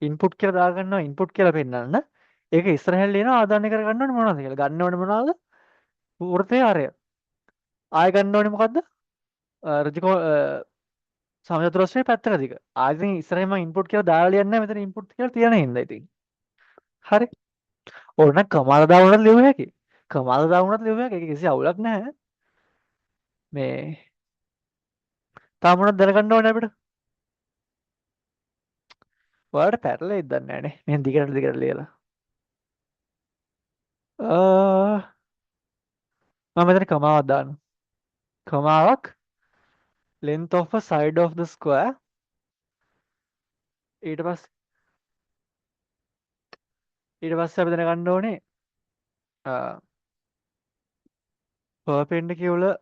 ඉන්පුට් කියලා දාගන්නවා ඉන්පුට් කියලා පෙන්නන්න. ඒක ඉස්සරහින් ලියනවා ආදානය කරගන්න ඕනේ මොනවද කියලා. ගන්න ඕනේ මොනවද? වෘත්තයේ ආරය. ආය ගන්න ඕනේ මොකද්ද? ඍජුකෝ සමචතුරස්‍රයේ පැත්තක දිග. ආයෙත් ඉස්සරහින් මම ඉන්පුට් කියලා දාලා ලියන්නේ නැහැ. මෙතන ඉන්පුට් කියලා තියෙන හින්දා ඉතින්. හරි. ඕන කමාල දාවුනත් ලියුව හැකි. කමාල දාවුනත් ලියුව හැකි. ඒක කිසි අවුලක් නැහැ. මේ තාම මොනවද දැනගන්න ඕනේ අපිට? ඔයාලට පැටලෙයිද දන්නේ නැහැ නේ. මෙහෙන් දිගට ලියලා. මම මෙතන කමාවක් දානවා. කමාවක් length of a side of the square ඊට පස්සේ අපි දැනගන්න ඕනේ perpendicular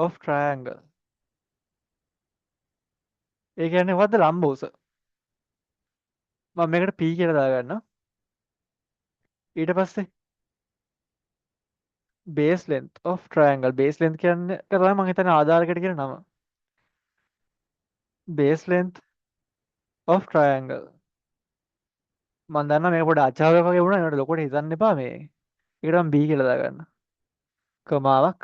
of triangle. ඒ කියන්නේ මොකද්ද? ලම්බ උස. මම මේකට p කියලා දාගන්නවා. ඊට පස්සේ base length of triangle. base length කියන්නේ තමයි මම හිතන්නේ ආධාරකට කියන නම. base length of triangle. මම දන්නවා මේක පොඩ්ඩ අචාවයක් වගේ වුණා. ඒකට ලොකුට හිතන්න එපා මේ. ඒකට මම b කියලා දාගන්න. කමාවක්.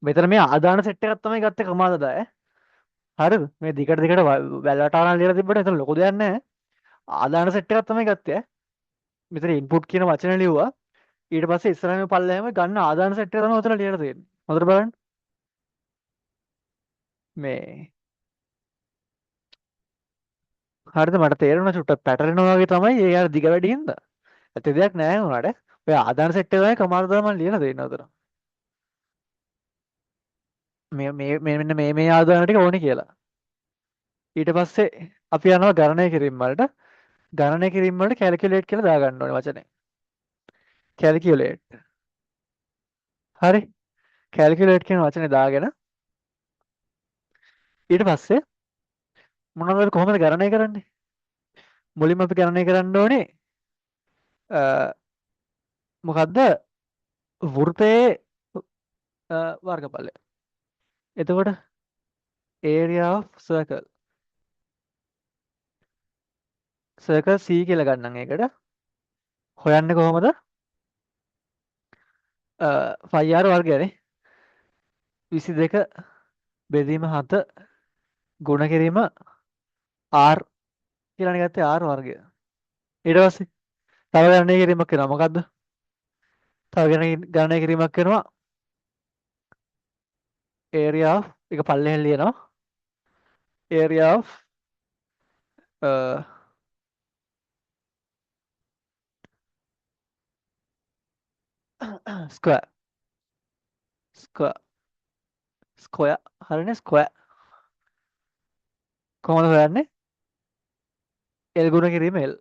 මෙතන මේ ආදාන සෙට් එකක් තමයි ගත්තේ කමාද දාය. හරිද? මේ දිගට වැල්වටාන ලියලා තිබ්බට එතන ලොකු දෙයක් නැහැ. ආදාන සෙට් එකක් තමයි ගත්තේ. මෙතන ඉන්පුට් කියන වචන ලිව්වා. ඊට පස්සේ ඉස්සරහම පල්ලෙහාම ගන්න ආදාන සෙට් එක තමයි උතන ලියලා තියෙන්නේ. හොඳට බලන්න. මේ හරිද මට තේරුණා චුට්ටක් පැටලෙනවා වගේ තමයි ඒ අර දිග වැඩි හින්දා. ඇත්ත දෙයක් නැහැ උනාට. ඔය ආදාන සෙට් එක තමයි කමාද තමයි ලියලා දෙන්නේ උතන. මේ ආදාන ටික ඕනේ කියලා. ඊට පස්සේ අපි යනවා ගණනය කිරීම වලට. ගණනය කිරීම වලට කැල්කියුලේට් කියලා දාගන්න ඕනේ වචනේ. කැල්කියුලේට්. හරි. කැල්කියුලේට් කියන වචනේ දාගෙන ඊට පස්සේ මොනවද කොහොමද ගණනය කරන්නේ? මුලින්ම අපි ගණනය කරන්න ඕනේ මොකද්ද? වෘතයේ වර්ගඵලය. එතකොට area of circle. circle C කියලා ගන්නම් ඒකට. හොයන්නේ කොහොමද? phi r වර්ගයනේ. 22 බෙදීම 7 ගුණ කිරීම r කියලානේ ගත්තේ r වර්ගය. ඊට පස්සේ තව ගණනය කිරීමක් කරනවා. මොකද්ද? තව ගණනය කිරීමක් කරනවා area of එක පල්ලෙහෙන් ලියනවා area of square square හරිනේ square කොහොමද හොයන්නේ? L ගුණ කිරීම L.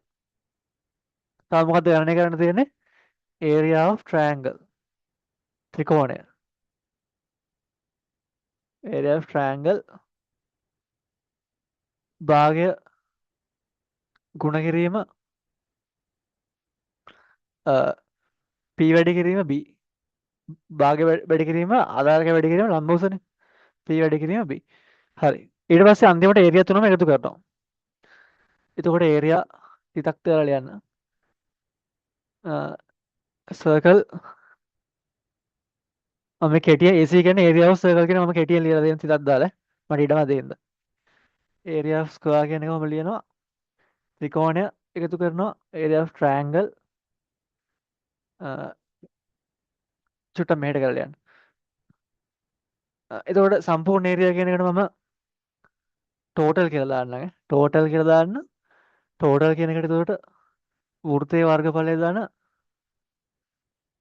තව මොකද්ද ගණනය කරන්න තියෙන්නේ? area of triangle ත්‍රිකෝණය. area of triangle භාගය ගුණ කිරීම P වැඩි කිරීම B. භාගය වැඩි කිරීම ආධාරක වැඩි කිරීම ලම්බෝසනේ. P වැඩි කිරීම B. හරි. ඊට පස්සේ අන්තිමට ඒරියා තුනම එකතු කරනවා. එතකොට ඒරියා ටිකක් තියලා ලියන්න. සර්කල් මම කෙටිය AC කියන්නේ ඒරියා ඔෆ් සර්කල් කියන මම කෙටියෙන් ලියලා දෙන්න ටිකක් දාලා මට ඉඩම දෙන්න. ඒරියා ඔෆ් ස්ක්වයර් කියන එක මම ලියනවා. ත්‍රිකෝණය එකතු කරනවා. ඒරියා ඔෆ් ට්‍රයැන්ගල් චුට්ටක් මෙහෙට කරලා ලියන්න. එතකොට සම්පූර්ණ ඒරියා කියන එකට මම ටෝටල් කියලා දාන්නම්. ටෝටල් කියලා දාන්න. ටෝටල් කියන එකට එතකොට වෘත්තයේ වර්ගඵලය දාන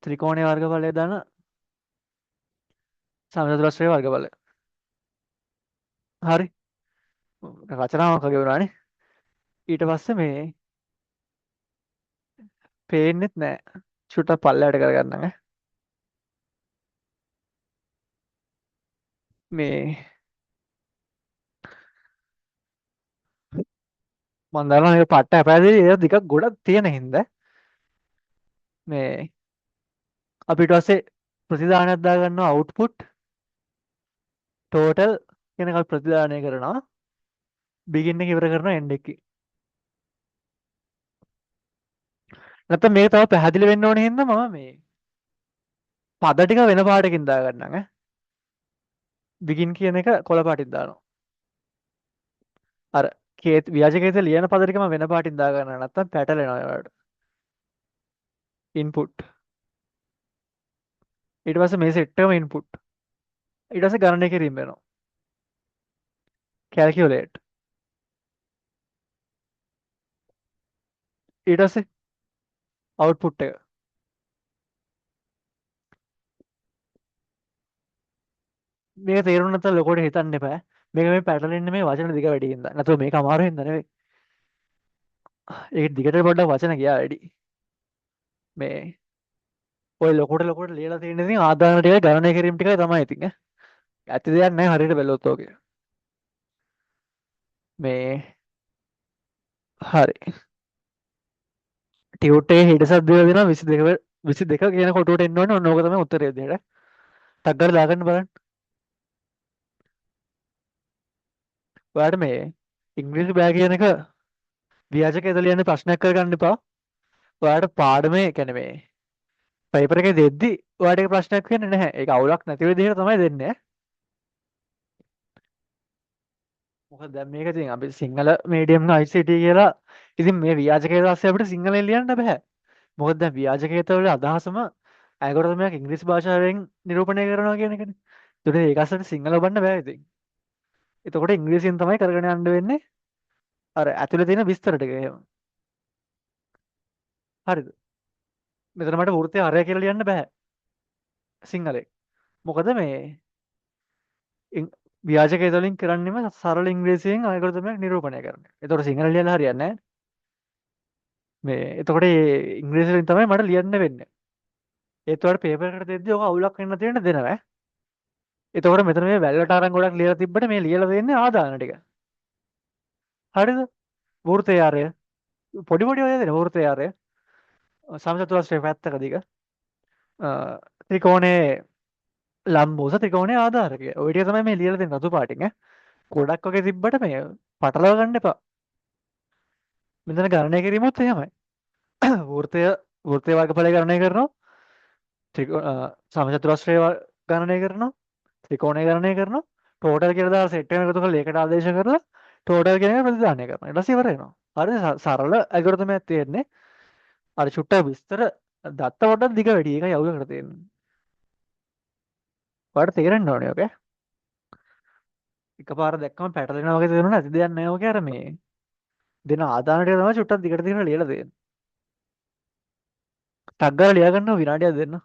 ත්‍රිකෝණයේ වර්ගඵලය දාන සමචතුරස්‍රයේ වර්ගඵලය. හරි. රචනාවක් වගේ වුණානේ. ඊට පස්සේ මේ පේන්නෙත් නෑ. චුට්ටක් පල්ලයට කරගන්නම් ඈ. මේ මම දන්නවා මේක පට්ට අපෑදී ඒක ටිකක් ගොඩක් තියෙන හින්දා මේ අපි ඊට පස්සේ ප්‍රතිදානයක් දාගන්නවා අවුට්පුට් ටෝටල් කියන එක ප්‍රතිදානය කරනවා බිගින් එක ඉවර කරනවා එන්ඩ් එකකින්. නැත්නම් මේක තව පැහැදිලි වෙන්න ඕනේ හින්දා මම මේ පද ටික වෙන පාටකින් දාගන්නම් ඈ. බිගින් කියන එක කොළ පාටින් දානවා. අර ව්‍යාජකේත ලියන පද ටික මම වෙන පාටින් දාගන්නවා නැත්නම් පැටලෙනවා ඒවට. ඉන්පුට් ඊට පස්සේ මේ සෙට් එකම ඉන්පුට් ඊට පස්සේ ගණනය කිරීම වෙනවා. කැල්කියුලේට් ඊට පස්සේ අවුට්පුට් එක. මේක තේරුම් නැත්නම් ලොකෝට හිතන්න එපා. මේක මේ පැටලෙන්නේ මේ වචන දිග වැඩි හින්දා. නැත්නම් මේක අමාරු හින්දා නෙවෙයි. ඒක දිගට පොඩ්ඩක් වචන ගියා වැඩි. මේ ඔය ලොකෝට ලියලා තියෙන ඉතින් ආදාන ටික ගණනය කිරීම ටිකයි තමයි ඉතින් ඈ. ඇත්ත දෙයක් නැහැ හරියට බැලුවොත් ඕකේ. මේ හරි. ටියුට් එකේ හිඩසක් දීලා දෙනවා 22 22 කියන කොටුවට එන්න ඕනේ. ඔන්න ඕක තමයි උත්තරය දෙයට. ටක් ගාලා දාගන්න බලන්න. ඔයාලට මේ ඉංග්‍රීසි බෑ කියන එක ව්‍යාජකයට ලියන්න ප්‍රශ්නයක් කරගන්න එපා. ඔයාලට පාඩමේ කියන්නේ මේ පේපර් එකේ දෙද්දි ඔයාලට ඒක ප්‍රශ්නයක් වෙන්නේ නැහැ. ඒක අවුලක් නැති විදිහට තමයි දෙන්නේ. මොකද දැන් මේක ඉතින් අපි සිංහල මීඩියම් ICT කියලා ඉතින් මේ ව්‍යාජකයට පස්සේ අපිට සිංහලෙන් ලියන්න බෑ. මොකද දැන් ව්‍යාජකයට වල අදහසම ඇල්ගොරිතමයක් ඉංග්‍රීසි භාෂාවෙන් නිරූපණය කරනවා කියන එකනේ. ඒකට ඒක අස්සට සිංහල ලබන්න බෑ ඉතින්. එතකොට ඉංග්‍රීසියෙන් තමයි කරගෙන යන්න වෙන්නේ. අර ඇතුලේ තියෙන විස්තර ටික එහෙම. හරිද? මෙතන මට වෘත්තය අරය කියලා ලියන්න බෑ සිංහලෙන්. මොකද මේ ව්‍යාජකය තුළින් කරන්නෙම සරල ඉංග්‍රීසියෙන් අල්ගොරිතමයක් නිරූපණය කරන එක. ඒතකොට සිංහල ලියලා හරියන්නේ නැහැ. මේ එතකොට මේ ඉංග්‍රීසියෙන් තමයි මට ලියන්න වෙන්නේ. ඒත් ඔයාලට පේපර් එකට දෙද්දි ඔක අවුලක් වෙන්න තියෙන දෙනවා ඈ. එතකොට මෙතන මේ වැල්ලට අරන් ගොඩක් ලියලා තිබ්බට මේ ලියලා දෙන්නේ ආදාන ටික. හරිද? වෘත්තය ආරය. පොඩි පොඩි ඔය දෙන වෘත්තය ආරය. සමචතුරස්‍රයේ පැත්තක දිග. ත්‍රිකෝණයේ ලම්බෝස ත්‍රිකෝණයේ ආධාරකය. ඔය ටික තමයි මේ ලියලා දෙන්නේ රතු පාටින් ඈ. ගොඩක් වගේ තිබ්බට මේ පටලවා ගන්න එපා. මෙතන ගණනය කිරීමත් එහෙමයි. වෘත්තය වෘත්තයේ වර්ගඵලය ගණනය කරනවා. සමචතුරස්‍රය ගණනය කරනවා. ත්‍රිකෝණය ගණනය කරනවා. ටෝටල් කියලා දාලා සෙට් එකම එකතු කරලා ඒකට ආදේශ කරලා ටෝටල් කියන එක ප්‍රතිදානය කරනවා. ඊට පස්සේ ඉවර වෙනවා. හරිද? සරල ඇල්ගොරිතමයක් තියෙන්නේ. අර චුට්ටක් විස්තර දත්ත පොඩ්ඩක් දිග වැඩි. ඒකයි අවුලකට තියෙන්නේ. ඔයාලට තේරෙන්න ඕනේ ඔක. එකපාර දැක්කම පැටලෙනවා වගේ තේරුණා නැති දෙයක් නෑ ඔකේ. අර මේ දෙන ආදාන ටික තමයි චුට්ටක් දිගට දිගට ලියලා දෙන්නේ. ටක් ගාලා ලියා ගන්නවා විනාඩියක් දෙන්න.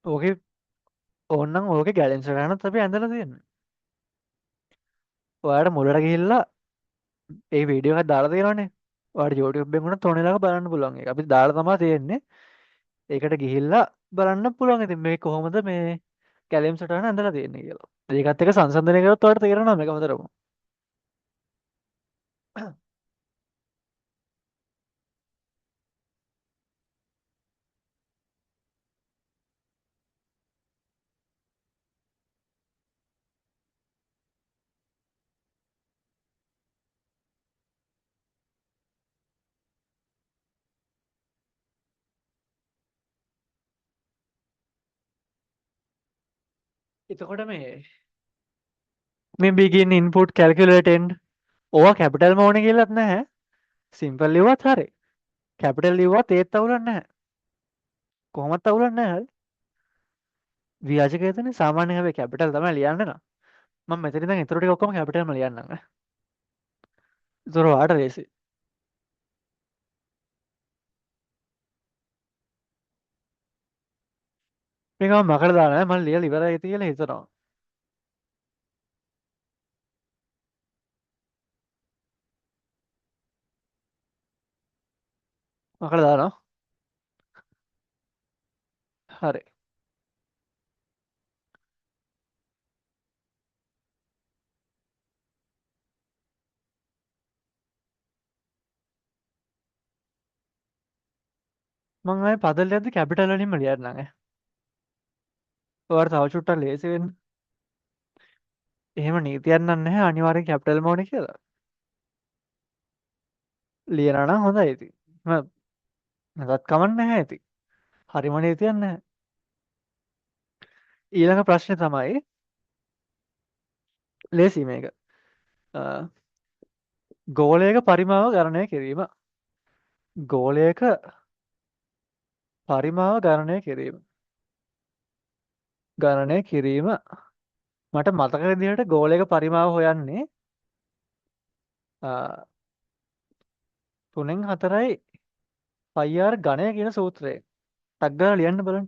ඕකේ ඕන්නම් ඕකේ ගැලෙන් සටහනත් අපි ඇඳලා තියෙන්නේ. ඔයාලට මුලට ගිහිල්ලා ඒ වීඩියෝ එකක් දාලා තියෙනවනේ. ඔයාලට YouTube එකෙන් උනත් ඕනෙ ලාක බලන්න පුළුවන්. ඒක අපි දාලා තමයි තියෙන්නේ. ඒකට ගිහිල්ලා බලන්න පුළුවන්. ඉතින් මේ කොහොමද මේ කැලේම් සටහන ඇඳලා තියෙන්නේ කියලා. ඒකත් එක්ක සංසන්දනය කරොත් ඔයාලට තේරෙනවා මේක හොඳටම. එතකොට මේ begin input calculate end ඕවා කැපිටල් ම ඕනේ කියලාත් නැහැ. සිම්පල් ලිව්වත් හරි. කැපිටල් ලිව්වත් ඒත් අවුලක් නැහැ. කොහොමත් අවුලක් නැහැ. හරි. ව්‍යාජකයතනේ සාමාන්‍ය හැබැයි කැපිටල් තමයි ලියන්න නම්. මම මෙතන ඉඳන් ඊටු ටික ඔක්කොම කැපිටල්ම ලියන්නම් ඈ. ඒතර ඔයාට ලේසි. මේක මම මකට දාලා නැහැ. මම ලියලා ඉවරයි කියලා හිතනවා. මකට දානවා. හරි. මම ආයේ පදල් යද්දි කැපිටල් වලින්ම ලියන්නම් ඈ. ඔයාට තව චුට්ටක් ලේසි වෙන්න. එහෙම නීතියක් නම් නැහැ අනිවාර්යෙන් කැපිටල්ම ඕනේ කියලා. ලියනවා නම් හොඳයි ඉතින්. නැතත් කමක් නැහැ ඉතින්. හරිම නීතියක් නැහැ. ඊළඟ ප්‍රශ්නේ තමයි ලේසි මේක. අ, ගෝලයක පරිමාව ගණනය කිරීම. ගෝලයක පරිමාව ගණනය කිරීම. ගණනය කිරීම මට මතක විදිහට ගෝලයක පරිමාව හොයන්නේ 3න් 4යි πr ඝනය කියන සූත්‍රයෙන්. ටක් ගාලා ලියන්න බලන්න.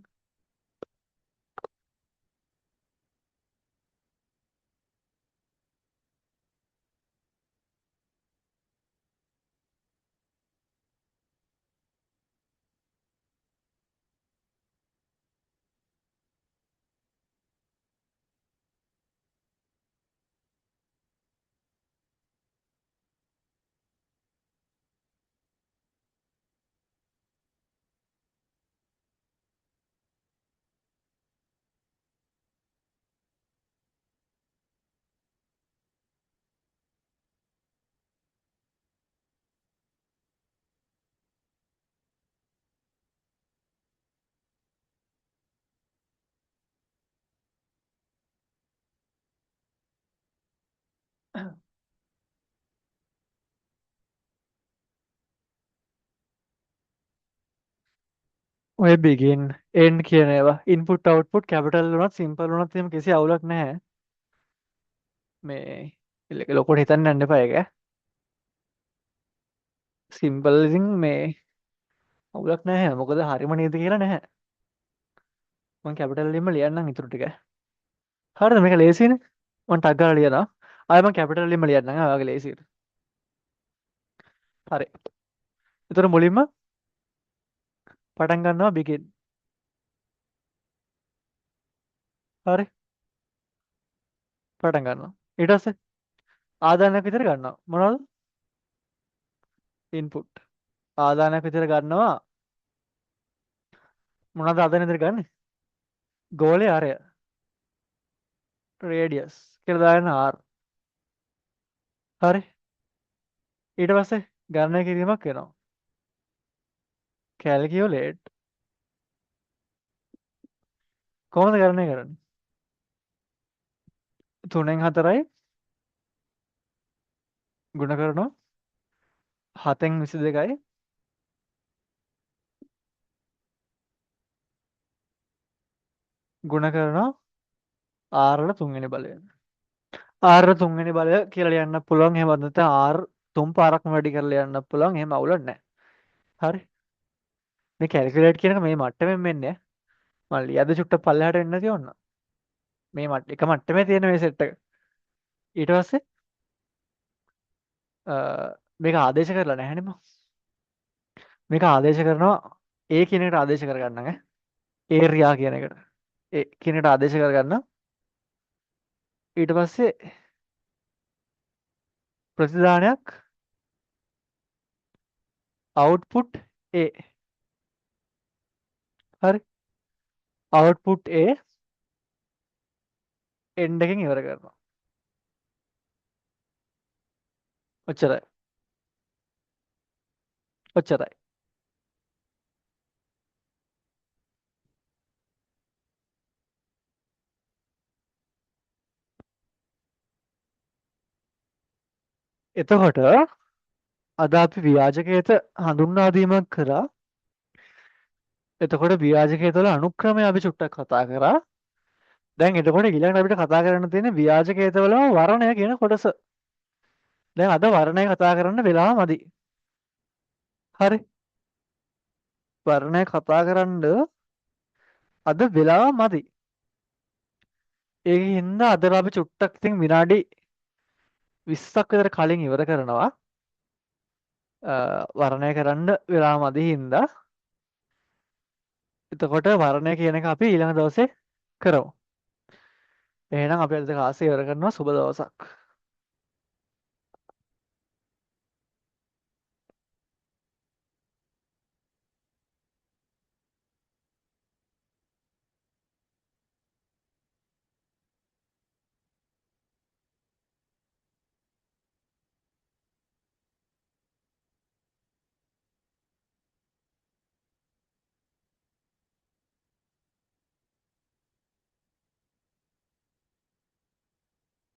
ඔය begin end කියන ඒවා input output capital වුණත් simple වුණත් එහෙම කිසි අවුලක් නැහැ. මේ ලොකුට හිතන්න යන්න එපා ඒක. සිම්පල් ඉතින් මේ අවුලක් නැහැ. මොකද හරිම නේද කියලා නැහැ. මම කැපිටල් වලින්ම ලියන්නම් ඊටු ටික. හරිද මේක ලේසියිනේ. මම ටක් ගාලා ලියනවා. ආයෙ මම කැපිටල් වලින්ම ලියන්නම්. ඔයාගේ ලේසියට. හරි. ඒතර මුලින්ම පටන් ගන්නවා begin. හරි. පටන් ගන්නවා. ඊට පස්සේ ආදානයක් විතර ගන්නවා. මොනවද? input. ආදානයක් විතර ගන්නවා. මොනවද ආදානයක් විතර ගන්නෙ? ගෝලයේ ආරය. රේඩියස් කියලා දාන්න r. හරි. ඊට පස්සේ ගණනය කිරීමක් වෙනවා. calculate කොහොමද ගණනය කරන්නේ? 3න් 4යි ගුණ කරනවා 7න් 22යි ගුණ කරනවා r වල 3 වෙනි බලයෙන්. r වල 3 වෙනි බලය කියලා ලියන්න පුළුවන්. එහෙම නැත්නම් r 3 පාරක්ම වැඩි කරලා ලියන්න පුළුවන්. එහෙම අවුලක් නැහැ. හරි. මේ calculate කියන එක මේ මට්ටමින් මෙන්නේ. මම ලියද්දි චුට්ටක් පල්ලෙහාට එන්න නැති ඕන. මේ එක මට්ටමේ තියෙන මේ සෙට් එක. ඊට පස්සේ මේක ආදේශ කරලා නැහැනේ මම. මේක ආදේශ කරනවා ඒ කියන එකට ආදේශ කරගන්න ඈ. ඒරියා කියන එකට. ඒ කියන එකට ආදේශ කරගන්න. ඊට පස්සේ ප්‍රතිදානයක් output A. හරි. output A end එකෙන් ඉවර කරනවා. ඔච්චරයි. ඔච්චරයි. එතකොට අද අපි ව්‍යාජකයට හඳුන්වා දීමක් කරා. එතකොට ව්‍යාජකය තුළ අනුක්‍රමය අපි චුට්ටක් කතා කරා. දැන් එතකොට ඊළඟට අපිට කතා කරන්න තියෙන්නේ ව්‍යාජකය තුළම වර්ණය කියන කොටස. දැන් අද වර්ණය කතා කරන්න වෙලාව මදි. හරි. වර්ණය කතා කරන්න අද වෙලාව මදි. ඒකින් හින්දා අද අපි චුට්ටක් ඉතින් විනාඩි 20ක් විතර කලින් ඉවර කරනවා. වර්ණය කරන්න වෙලාව මදි හින්දා. එතකොට වර්ණය කියන එක අපි ඊළඟ දවසේ කරමු. එහෙනම් අපි අද කාලේ ඉවර කරනවා. සුබ දවසක්.